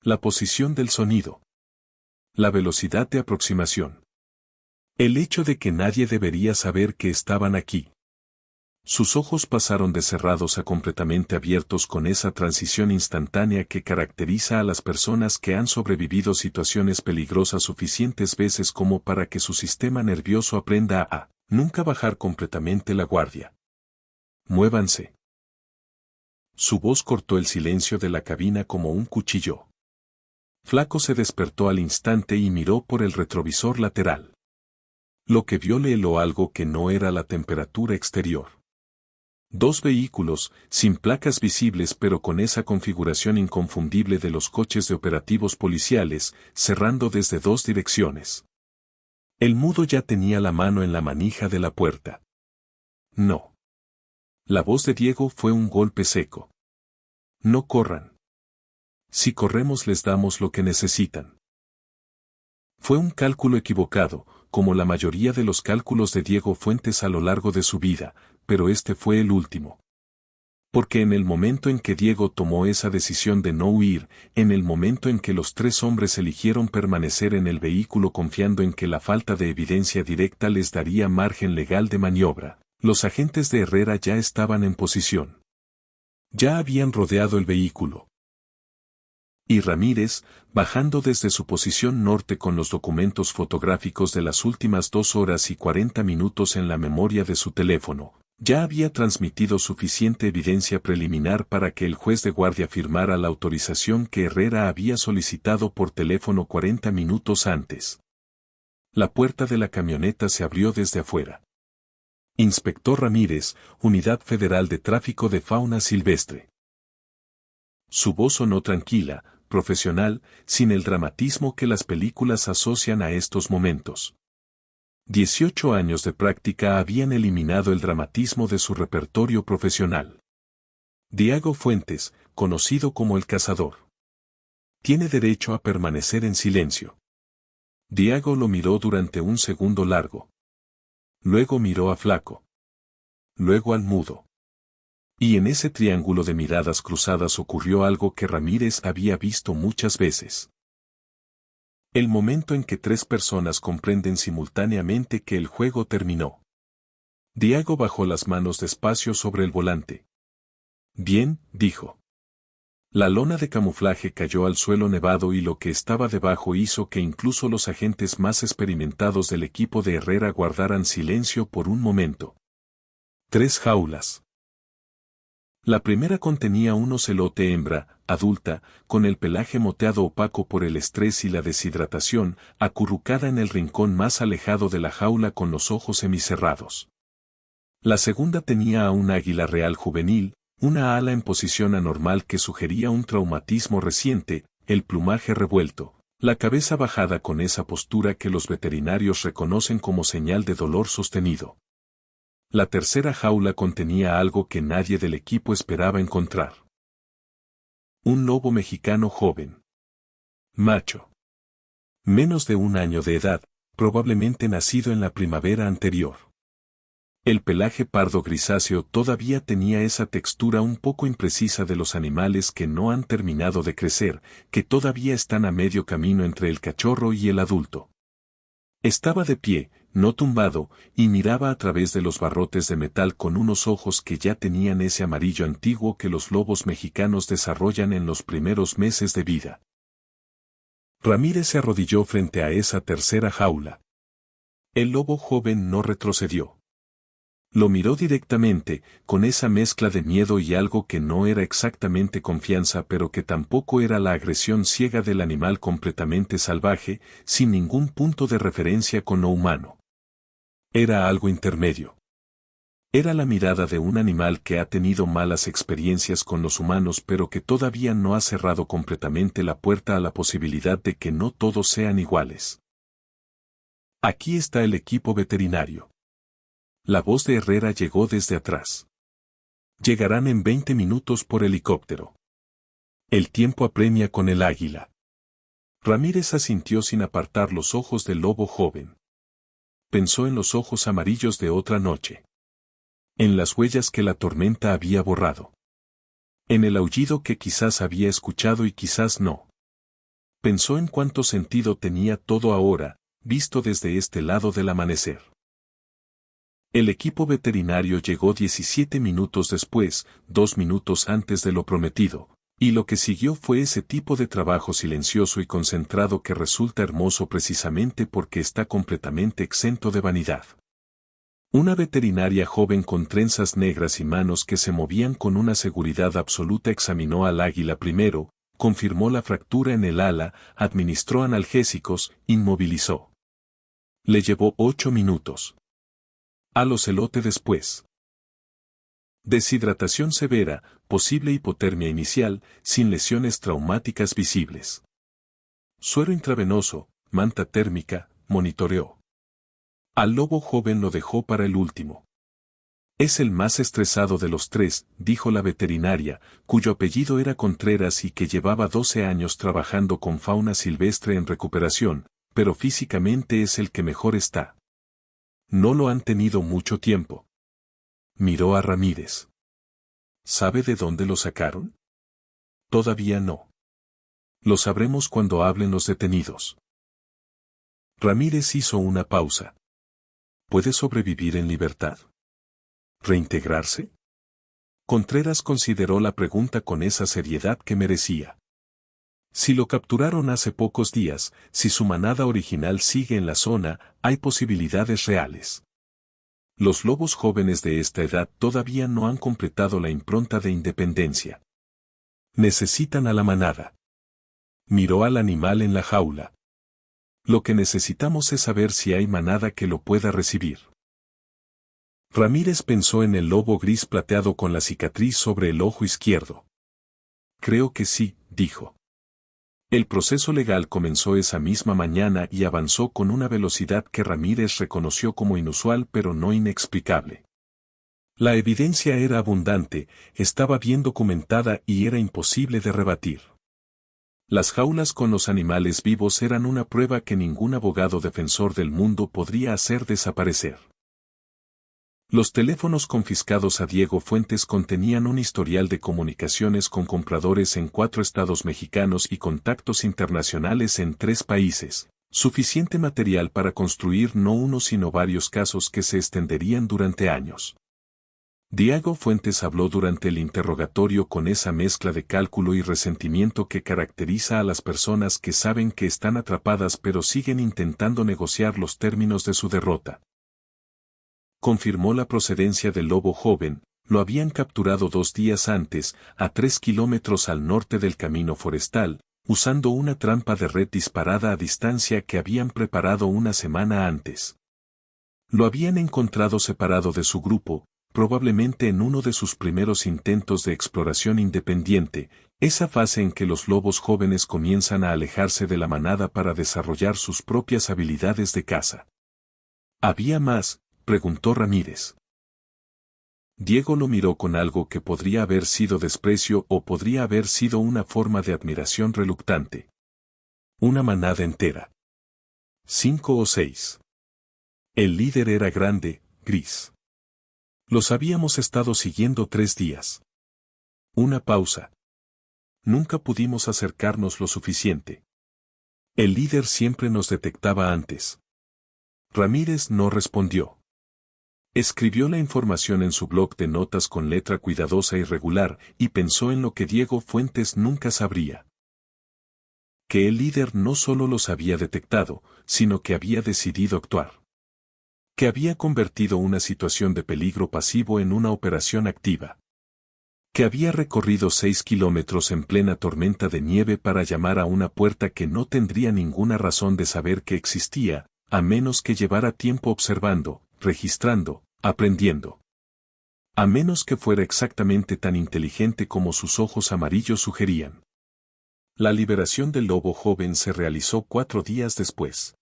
La posición del sonido. La velocidad de aproximación. El hecho de que nadie debería saber que estaban aquí. Sus ojos pasaron de cerrados a completamente abiertos con esa transición instantánea que caracteriza a las personas que han sobrevivido situaciones peligrosas suficientes veces como para que su sistema nervioso aprenda a nunca bajar completamente la guardia. Muévanse. Su voz cortó el silencio de la cabina como un cuchillo. Flaco se despertó al instante y miró por el retrovisor lateral. Lo que vio le heló algo que no era la temperatura exterior. 2 vehículos, sin placas visibles pero con esa configuración inconfundible de los coches de operativos policiales, cerrando desde 2 direcciones. El mudo ya tenía la mano en la manija de la puerta. No. La voz de Diego fue un golpe seco. No corran. Si corremos les damos lo que necesitan. Fue un cálculo equivocado, como la mayoría de los cálculos de Diego Fuentes a lo largo de su vida, pero este fue el último. Porque en el momento en que Diego tomó esa decisión de no huir, en el momento en que los 3 hombres eligieron permanecer en el vehículo confiando en que la falta de evidencia directa les daría margen legal de maniobra, los agentes de Herrera ya estaban en posición. Ya habían rodeado el vehículo. Y Ramírez, bajando desde su posición norte con los documentos fotográficos de las últimas 2 horas y 40 minutos en la memoria de su teléfono, ya había transmitido suficiente evidencia preliminar para que el juez de guardia firmara la autorización que Herrera había solicitado por teléfono 40 minutos antes. La puerta de la camioneta se abrió desde afuera. Inspector Ramírez, Unidad Federal de Tráfico de Fauna Silvestre. Su voz sonó tranquila, profesional, sin el dramatismo que las películas asocian a estos momentos. 18 años de práctica habían eliminado el dramatismo de su repertorio profesional. Diego Fuentes, conocido como el cazador. Tiene derecho a permanecer en silencio. Diego lo miró durante un segundo largo. Luego miró a Flaco. Luego al mudo. Y en ese triángulo de miradas cruzadas ocurrió algo que Ramírez había visto muchas veces. El momento en que 3 personas comprenden simultáneamente que el juego terminó. Diego bajó las manos despacio sobre el volante. Bien, dijo. La lona de camuflaje cayó al suelo nevado y lo que estaba debajo hizo que incluso los agentes más experimentados del equipo de Herrera guardaran silencio por un momento. 3 jaulas. La primera contenía un ocelote hembra, adulta, con el pelaje moteado opaco por el estrés y la deshidratación, acurrucada en el rincón más alejado de la jaula con los ojos semicerrados. La segunda tenía a un águila real juvenil, una ala en posición anormal que sugería un traumatismo reciente, el plumaje revuelto, la cabeza bajada con esa postura que los veterinarios reconocen como señal de dolor sostenido. La tercera jaula contenía algo que nadie del equipo esperaba encontrar. Un lobo mexicano joven. Macho. Menos de 1 año de edad, probablemente nacido en la primavera anterior. El pelaje pardo grisáceo todavía tenía esa textura un poco imprecisa de los animales que no han terminado de crecer, que todavía están a medio camino entre el cachorro y el adulto. Estaba de pie, no tumbado, y miraba a través de los barrotes de metal con unos ojos que ya tenían ese amarillo antiguo que los lobos mexicanos desarrollan en los primeros meses de vida. Ramírez se arrodilló frente a esa tercera jaula. El lobo joven no retrocedió. Lo miró directamente, con esa mezcla de miedo y algo que no era exactamente confianza pero que tampoco era la agresión ciega del animal completamente salvaje, sin ningún punto de referencia con lo humano. Era algo intermedio. Era la mirada de un animal que ha tenido malas experiencias con los humanos pero que todavía no ha cerrado completamente la puerta a la posibilidad de que no todos sean iguales. Aquí está el equipo veterinario. La voz de Herrera llegó desde atrás. Llegarán en 20 minutos por helicóptero. El tiempo apremia con el águila. Ramírez asintió sin apartar los ojos del lobo joven. Pensó en los ojos amarillos de otra noche. En las huellas que la tormenta había borrado. En el aullido que quizás había escuchado y quizás no. Pensó en cuánto sentido tenía todo ahora, visto desde este lado del amanecer. El equipo veterinario llegó 17 minutos después, 2 minutos antes de lo prometido, y lo que siguió fue ese tipo de trabajo silencioso y concentrado que resulta hermoso precisamente porque está completamente exento de vanidad. Una veterinaria joven con trenzas negras y manos que se movían con una seguridad absoluta examinó al águila primero, confirmó la fractura en el ala, administró analgésicos, inmovilizó. Le llevó 8 minutos. Al ocelote después. Deshidratación severa, posible hipotermia inicial, sin lesiones traumáticas visibles. Suero intravenoso, manta térmica, monitoreó. Al lobo joven lo dejó para el último. Es el más estresado de los 3, dijo la veterinaria, cuyo apellido era Contreras y que llevaba 12 años trabajando con fauna silvestre en recuperación, pero físicamente es el que mejor está. No lo han tenido mucho tiempo. Miró a Ramírez. ¿Sabe de dónde lo sacaron? Todavía no. Lo sabremos cuando hablen los detenidos. Ramírez hizo una pausa. ¿Puede sobrevivir en libertad? ¿Reintegrarse? Contreras consideró la pregunta con esa seriedad que merecía. Si lo capturaron hace pocos días, si su manada original sigue en la zona, hay posibilidades reales. Los lobos jóvenes de esta edad todavía no han completado la impronta de independencia. Necesitan a la manada. Miró al animal en la jaula. Lo que necesitamos es saber si hay manada que lo pueda recibir. Ramírez pensó en el lobo gris plateado con la cicatriz sobre el ojo izquierdo. Creo que sí, dijo. El proceso legal comenzó esa misma mañana y avanzó con una velocidad que Ramírez reconoció como inusual pero no inexplicable. La evidencia era abundante, estaba bien documentada y era imposible de rebatir. Las jaulas con los animales vivos eran una prueba que ningún abogado defensor del mundo podría hacer desaparecer. Los teléfonos confiscados a Diego Fuentes contenían un historial de comunicaciones con compradores en 4 estados mexicanos y contactos internacionales en 3 países, suficiente material para construir no uno sino varios casos que se extenderían durante años. Diego Fuentes habló durante el interrogatorio con esa mezcla de cálculo y resentimiento que caracteriza a las personas que saben que están atrapadas pero siguen intentando negociar los términos de su derrota. confirmó la procedencia del lobo joven. Lo habían capturado 2 días antes, a 3 kilómetros al norte del camino forestal, usando una trampa de red disparada a distancia que habían preparado una semana antes. Lo habían encontrado separado de su grupo, probablemente en uno de sus primeros intentos de exploración independiente, esa fase en que los lobos jóvenes comienzan a alejarse de la manada para desarrollar sus propias habilidades de caza. ¿Había más?, preguntó Ramírez. Diego lo miró con algo que podría haber sido desprecio o podría haber sido una forma de admiración reluctante. Una manada entera. 5 o 6. El líder era grande, gris. Los habíamos estado siguiendo 3 días. Una pausa. Nunca pudimos acercarnos lo suficiente. El líder siempre nos detectaba antes. Ramírez no respondió. Escribió la información en su bloc de notas con letra cuidadosa y regular, y pensó en lo que Diego Fuentes nunca sabría. Que el líder no solo los había detectado, sino que había decidido actuar. Que había convertido una situación de peligro pasivo en una operación activa. Que había recorrido 6 kilómetros en plena tormenta de nieve para llamar a una puerta que no tendría ninguna razón de saber que existía, a menos que llevara tiempo observando, registrando, aprendiendo. A menos que fuera exactamente tan inteligente como sus ojos amarillos sugerían. La liberación del lobo joven se realizó 4 días después.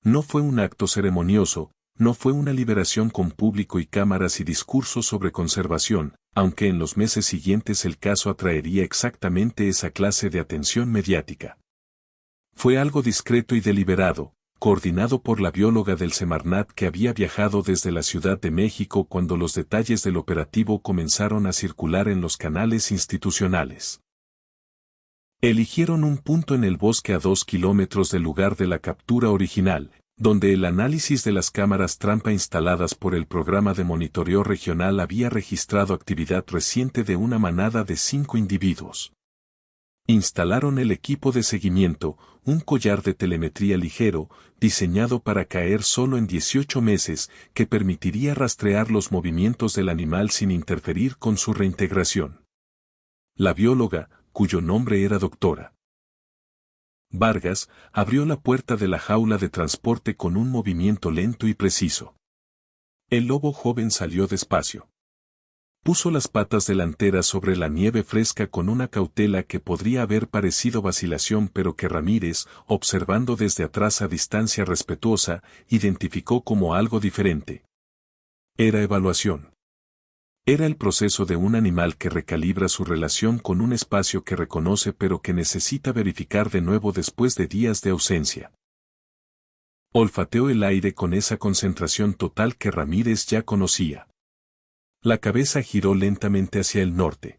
No fue un acto ceremonioso, no fue una liberación con público y cámaras y discursos sobre conservación, aunque en los meses siguientes el caso atraería exactamente esa clase de atención mediática. Fue algo discreto y deliberado, coordinado por la bióloga del Semarnat que había viajado desde la Ciudad de México cuando los detalles del operativo comenzaron a circular en los canales institucionales. Eligieron un punto en el bosque a 2 kilómetros del lugar de la captura original, donde el análisis de las cámaras trampa instaladas por el programa de monitoreo regional había registrado actividad reciente de una manada de 5 individuos. Instalaron el equipo de seguimiento, un collar de telemetría ligero, diseñado para caer solo en 18 meses, que permitiría rastrear los movimientos del animal sin interferir con su reintegración. La bióloga, cuyo nombre era Dra. Vargas, abrió la puerta de la jaula de transporte con un movimiento lento y preciso. El lobo joven salió despacio. Puso las patas delanteras sobre la nieve fresca con una cautela que podría haber parecido vacilación pero que Ramírez, observando desde atrás a distancia respetuosa, identificó como algo diferente. Era evaluación. Era el proceso de un animal que recalibra su relación con un espacio que reconoce pero que necesita verificar de nuevo después de días de ausencia. Olfateó el aire con esa concentración total que Ramírez ya conocía. La cabeza giró lentamente hacia el norte.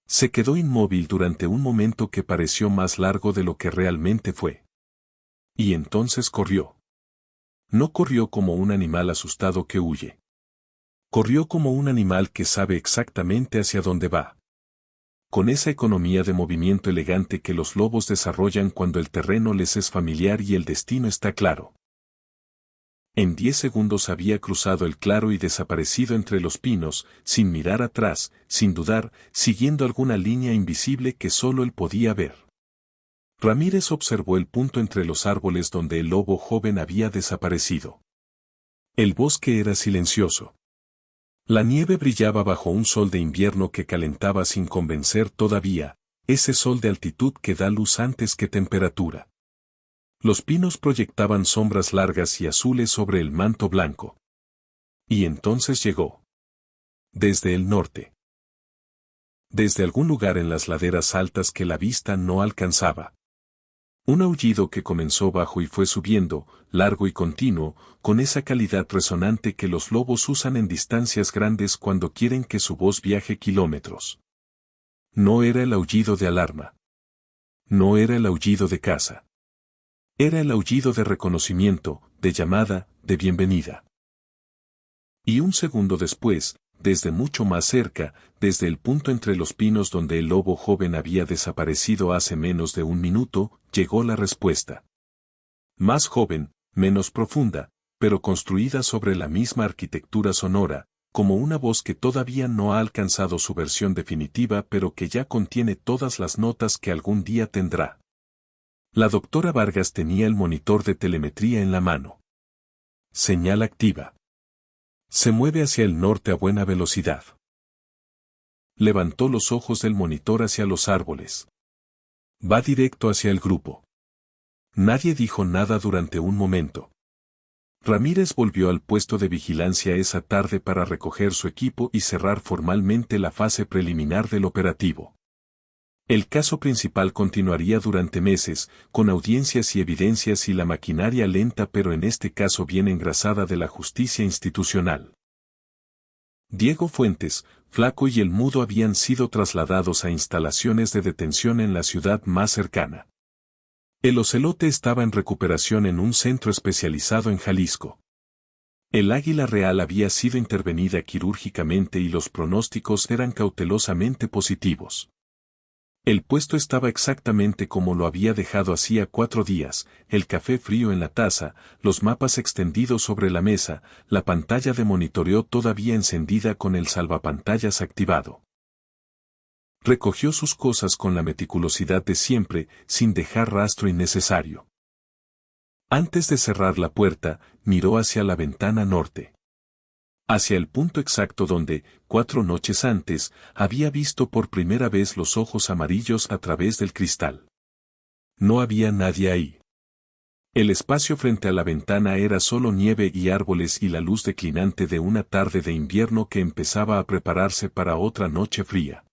Se quedó inmóvil durante un momento que pareció más largo de lo que realmente fue. Y entonces corrió. No corrió como un animal asustado que huye. Corrió como un animal que sabe exactamente hacia dónde va. Con esa economía de movimiento elegante que los lobos desarrollan cuando el terreno les es familiar y el destino está claro. En 10 segundos había cruzado el claro y desaparecido entre los pinos, sin mirar atrás, sin dudar, siguiendo alguna línea invisible que solo él podía ver. Ramírez observó el punto entre los árboles donde el lobo joven había desaparecido. El bosque era silencioso. La nieve brillaba bajo un sol de invierno que calentaba sin convencer todavía, ese sol de altitud que da luz antes que temperatura. Los pinos proyectaban sombras largas y azules sobre el manto blanco. Y entonces llegó. Desde el norte. Desde algún lugar en las laderas altas que la vista no alcanzaba. Un aullido que comenzó bajo y fue subiendo, largo y continuo, con esa calidad resonante que los lobos usan en distancias grandes cuando quieren que su voz viaje kilómetros. No era el aullido de alarma. No era el aullido de caza. Era el aullido de reconocimiento, de llamada, de bienvenida. Y un segundo después, desde mucho más cerca, desde el punto entre los pinos donde el lobo joven había desaparecido hace menos de un minuto, llegó la respuesta. Más joven, menos profunda, pero construida sobre la misma arquitectura sonora, como una voz que todavía no ha alcanzado su versión definitiva pero que ya contiene todas las notas que algún día tendrá. La doctora Vargas tenía el monitor de telemetría en la mano. Señal activa. Se mueve hacia el norte a buena velocidad. Levantó los ojos del monitor hacia los árboles. Va directo hacia el grupo. Nadie dijo nada durante un momento. Ramírez volvió al puesto de vigilancia esa tarde para recoger su equipo y cerrar formalmente la fase preliminar del operativo. El caso principal continuaría durante meses, con audiencias y evidencias y la maquinaria lenta pero en este caso bien engrasada de la justicia institucional. Diego Fuentes, Flaco y el Mudo habían sido trasladados a instalaciones de detención en la ciudad más cercana. El Ocelote estaba en recuperación en un centro especializado en Jalisco. El Águila Real había sido intervenida quirúrgicamente y los pronósticos eran cautelosamente positivos. El puesto estaba exactamente como lo había dejado hacía 4 días, el café frío en la taza, los mapas extendidos sobre la mesa, la pantalla de monitoreo todavía encendida con el salvapantallas activado. Recogió sus cosas con la meticulosidad de siempre, sin dejar rastro innecesario. Antes de cerrar la puerta, miró hacia la ventana norte. Hacia el punto exacto donde, 4 noches antes, había visto por primera vez los ojos amarillos a través del cristal. No había nadie ahí. El espacio frente a la ventana era solo nieve y árboles y la luz declinante de una tarde de invierno que empezaba a prepararse para otra noche fría.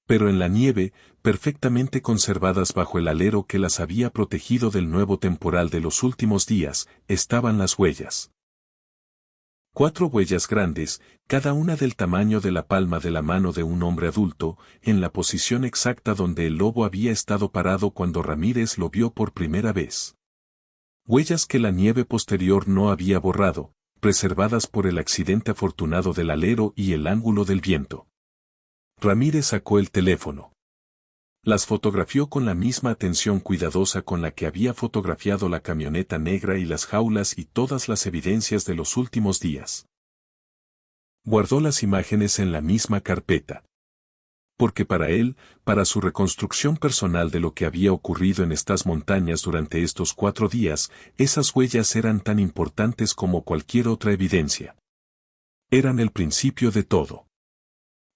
Pero en la nieve, perfectamente conservadas bajo el alero que las había protegido del nuevo temporal de los últimos días, estaban las huellas. 4 huellas grandes, cada una del tamaño de la palma de la mano de un hombre adulto, en la posición exacta donde el lobo había estado parado cuando Ramírez lo vio por primera vez. Huellas que la nieve posterior no había borrado, preservadas por el accidente afortunado del alero y el ángulo del viento. Ramírez sacó el teléfono. Las fotografió con la misma atención cuidadosa con la que había fotografiado la camioneta negra y las jaulas y todas las evidencias de los últimos días. Guardó las imágenes en la misma carpeta. Porque para él, para su reconstrucción personal de lo que había ocurrido en estas montañas durante estos 4 días, esas huellas eran tan importantes como cualquier otra evidencia. Eran el principio de todo.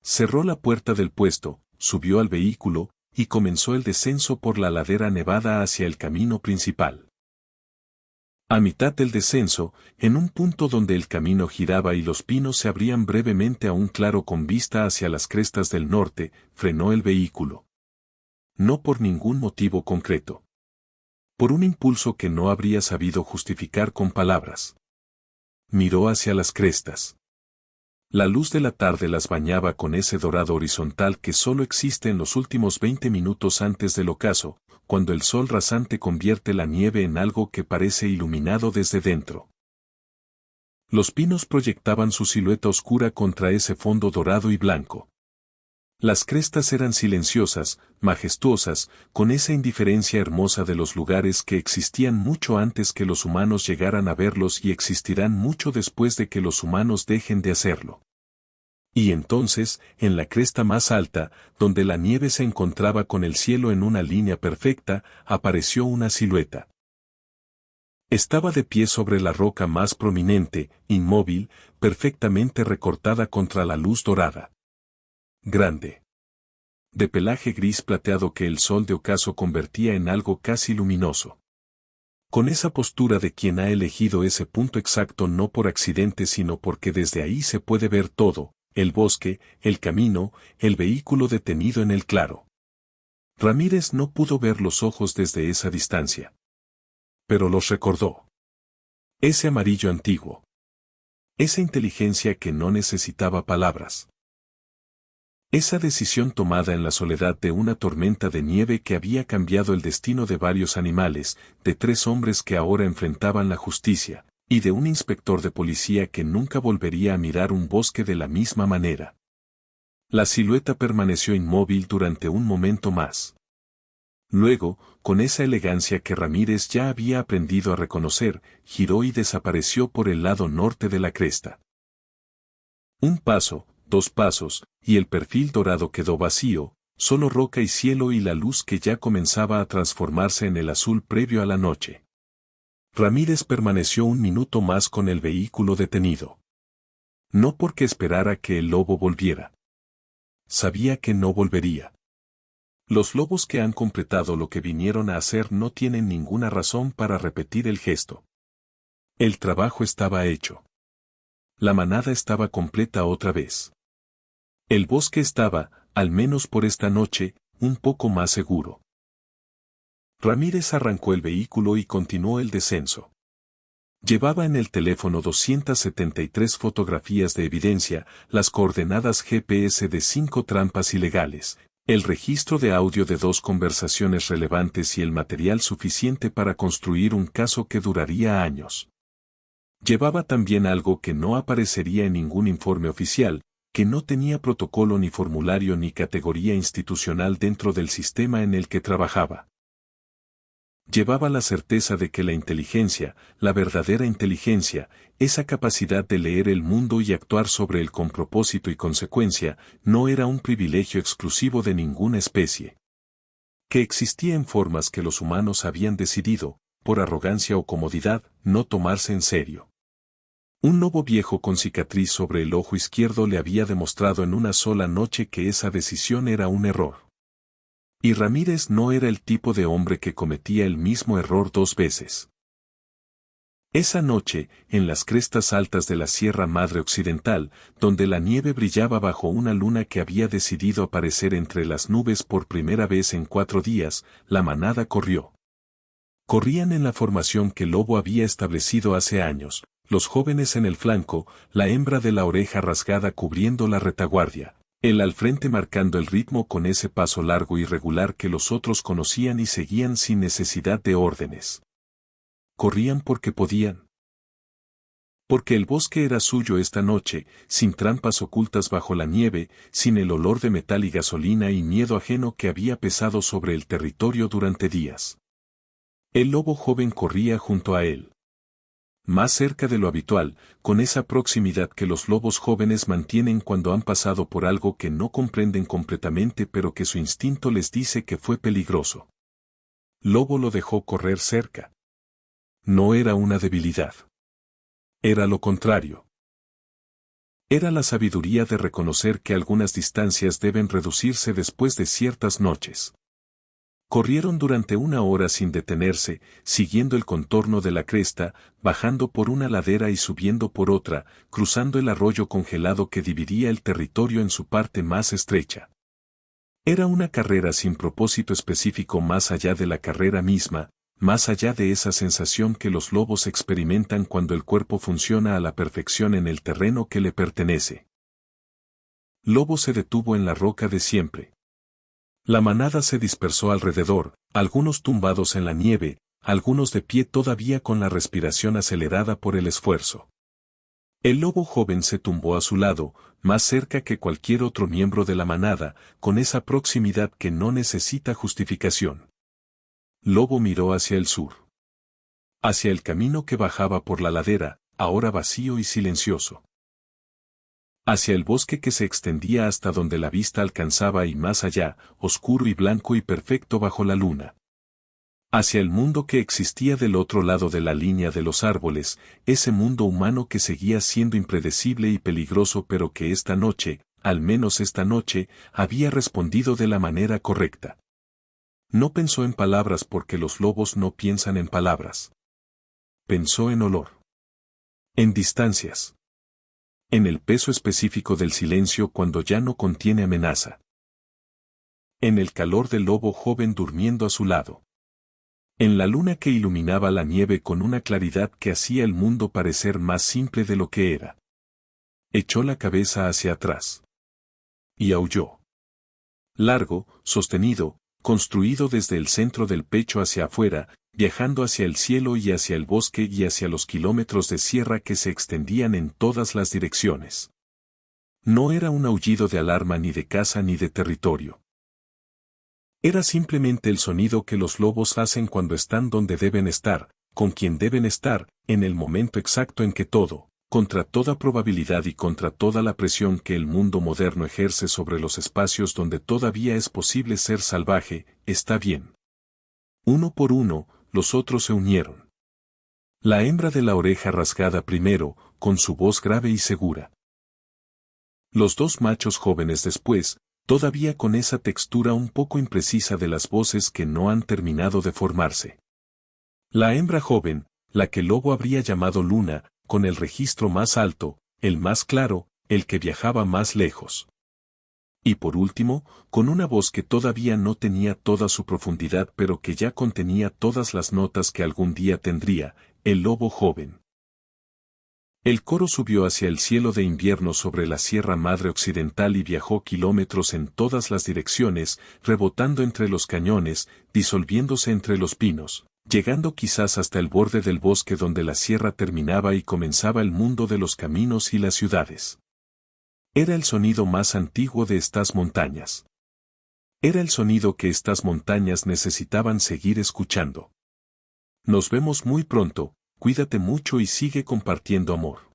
Cerró la puerta del puesto, subió al vehículo, y comenzó el descenso por la ladera nevada hacia el camino principal. A mitad del descenso, en un punto donde el camino giraba y los pinos se abrían brevemente a un claro con vista hacia las crestas del norte, frenó el vehículo. No por ningún motivo concreto. Por un impulso que no habría sabido justificar con palabras. Miró hacia las crestas. La luz de la tarde las bañaba con ese dorado horizontal que solo existe en los últimos 20 minutos antes del ocaso, cuando el sol rasante convierte la nieve en algo que parece iluminado desde dentro. Los pinos proyectaban su silueta oscura contra ese fondo dorado y blanco. Las crestas eran silenciosas, majestuosas, con esa indiferencia hermosa de los lugares que existían mucho antes que los humanos llegaran a verlos y existirán mucho después de que los humanos dejen de hacerlo. Y entonces, en la cresta más alta, donde la nieve se encontraba con el cielo en una línea perfecta, apareció una silueta. Estaba de pie sobre la roca más prominente, inmóvil, perfectamente recortada contra la luz dorada. Grande. De pelaje gris plateado que el sol de ocaso convertía en algo casi luminoso. Con esa postura de quien ha elegido ese punto exacto no por accidente sino porque desde ahí se puede ver todo, el bosque, el camino, el vehículo detenido en el claro. Ramírez no pudo ver los ojos desde esa distancia. Pero los recordó. Ese amarillo antiguo. Esa inteligencia que no necesitaba palabras. Esa decisión tomada en la soledad de una tormenta de nieve que había cambiado el destino de varios animales, de 3 hombres que ahora enfrentaban la justicia, y de un inspector de policía que nunca volvería a mirar un bosque de la misma manera. La silueta permaneció inmóvil durante un momento más. Luego, con esa elegancia que Ramírez ya había aprendido a reconocer, giró y desapareció por el lado norte de la cresta. Un paso, 2 pasos, y el perfil dorado quedó vacío, solo roca y cielo y la luz que ya comenzaba a transformarse en el azul previo a la noche. Ramírez permaneció un minuto más con el vehículo detenido. No porque esperara que el lobo volviera. Sabía que no volvería. Los lobos que han completado lo que vinieron a hacer no tienen ninguna razón para repetir el gesto. El trabajo estaba hecho. La manada estaba completa otra vez. El bosque estaba, al menos por esta noche, un poco más seguro. Ramírez arrancó el vehículo y continuó el descenso. Llevaba en el teléfono 273 fotografías de evidencia, las coordenadas GPS de 5 trampas ilegales, el registro de audio de 2 conversaciones relevantes y el material suficiente para construir un caso que duraría años. Llevaba también algo que no aparecería en ningún informe oficial, que no tenía protocolo ni formulario ni categoría institucional dentro del sistema en el que trabajaba. Llevaba la certeza de que la inteligencia, la verdadera inteligencia, esa capacidad de leer el mundo y actuar sobre él con propósito y consecuencia, no era un privilegio exclusivo de ninguna especie. Que existía en formas que los humanos habían decidido, por arrogancia o comodidad, no tomarse en serio. Un lobo viejo con cicatriz sobre el ojo izquierdo le había demostrado en una sola noche que esa decisión era un error. Y Ramírez no era el tipo de hombre que cometía el mismo error 2 veces. Esa noche, en las crestas altas de la Sierra Madre Occidental, donde la nieve brillaba bajo una luna que había decidido aparecer entre las nubes por primera vez en 4 días, la manada corrió. Corrían en la formación que Lobo había establecido hace años, los jóvenes en el flanco, la hembra de la oreja rasgada cubriendo la retaguardia. Él al frente marcando el ritmo con ese paso largo y regular que los otros conocían y seguían sin necesidad de órdenes. Corrían porque podían. Porque el bosque era suyo esta noche, sin trampas ocultas bajo la nieve, sin el olor de metal y gasolina y miedo ajeno que había pesado sobre el territorio durante días. El lobo joven corría junto a él. Más cerca de lo habitual, con esa proximidad que los lobos jóvenes mantienen cuando han pasado por algo que no comprenden completamente pero que su instinto les dice que fue peligroso. Lobo lo dejó correr cerca. No era una debilidad. Era lo contrario. Era la sabiduría de reconocer que algunas distancias deben reducirse después de ciertas noches. Corrieron durante 1 hora sin detenerse, siguiendo el contorno de la cresta, bajando por una ladera y subiendo por otra, cruzando el arroyo congelado que dividía el territorio en su parte más estrecha. Era una carrera sin propósito específico más allá de la carrera misma, más allá de esa sensación que los lobos experimentan cuando el cuerpo funciona a la perfección en el terreno que le pertenece. Lobo se detuvo en la roca de siempre. La manada se dispersó alrededor, algunos tumbados en la nieve, algunos de pie todavía con la respiración acelerada por el esfuerzo. El lobo joven se tumbó a su lado, más cerca que cualquier otro miembro de la manada, con esa proximidad que no necesita justificación. Lobo miró hacia el sur. Hacia el camino que bajaba por la ladera, ahora vacío y silencioso. Hacia el bosque que se extendía hasta donde la vista alcanzaba y más allá, oscuro y blanco y perfecto bajo la luna. Hacia el mundo que existía del otro lado de la línea de los árboles, ese mundo humano que seguía siendo impredecible y peligroso pero que esta noche, al menos esta noche, había respondido de la manera correcta. No pensó en palabras porque los lobos no piensan en palabras. Pensó en olor. En distancias. En el peso específico del silencio cuando ya no contiene amenaza. En el calor del lobo joven durmiendo a su lado. En la luna que iluminaba la nieve con una claridad que hacía el mundo parecer más simple de lo que era. Echó la cabeza hacia atrás. Y aulló. Largo, sostenido, construido desde el centro del pecho hacia afuera, viajando hacia el cielo y hacia el bosque y hacia los kilómetros de sierra que se extendían en todas las direcciones. No era un aullido de alarma ni de caza ni de territorio. Era simplemente el sonido que los lobos hacen cuando están donde deben estar, con quien deben estar, en el momento exacto en que todo, contra toda probabilidad y contra toda la presión que el mundo moderno ejerce sobre los espacios donde todavía es posible ser salvaje, está bien. Uno por uno, los otros se unieron. La hembra de la oreja rasgada primero, con su voz grave y segura. Los dos machos jóvenes después, todavía con esa textura un poco imprecisa de las voces que no han terminado de formarse. La hembra joven, la que Lobo habría llamado Luna, con el registro más alto, el más claro, el que viajaba más lejos. Y por último, con una voz que todavía no tenía toda su profundidad pero que ya contenía todas las notas que algún día tendría, el lobo joven. El coro subió hacia el cielo de invierno sobre la Sierra Madre Occidental y viajó kilómetros en todas las direcciones, rebotando entre los cañones, disolviéndose entre los pinos, llegando quizás hasta el borde del bosque donde la sierra terminaba y comenzaba el mundo de los caminos y las ciudades. Era el sonido más antiguo de estas montañas. Era el sonido que estas montañas necesitaban seguir escuchando. Nos vemos muy pronto, cuídate mucho y sigue compartiendo amor.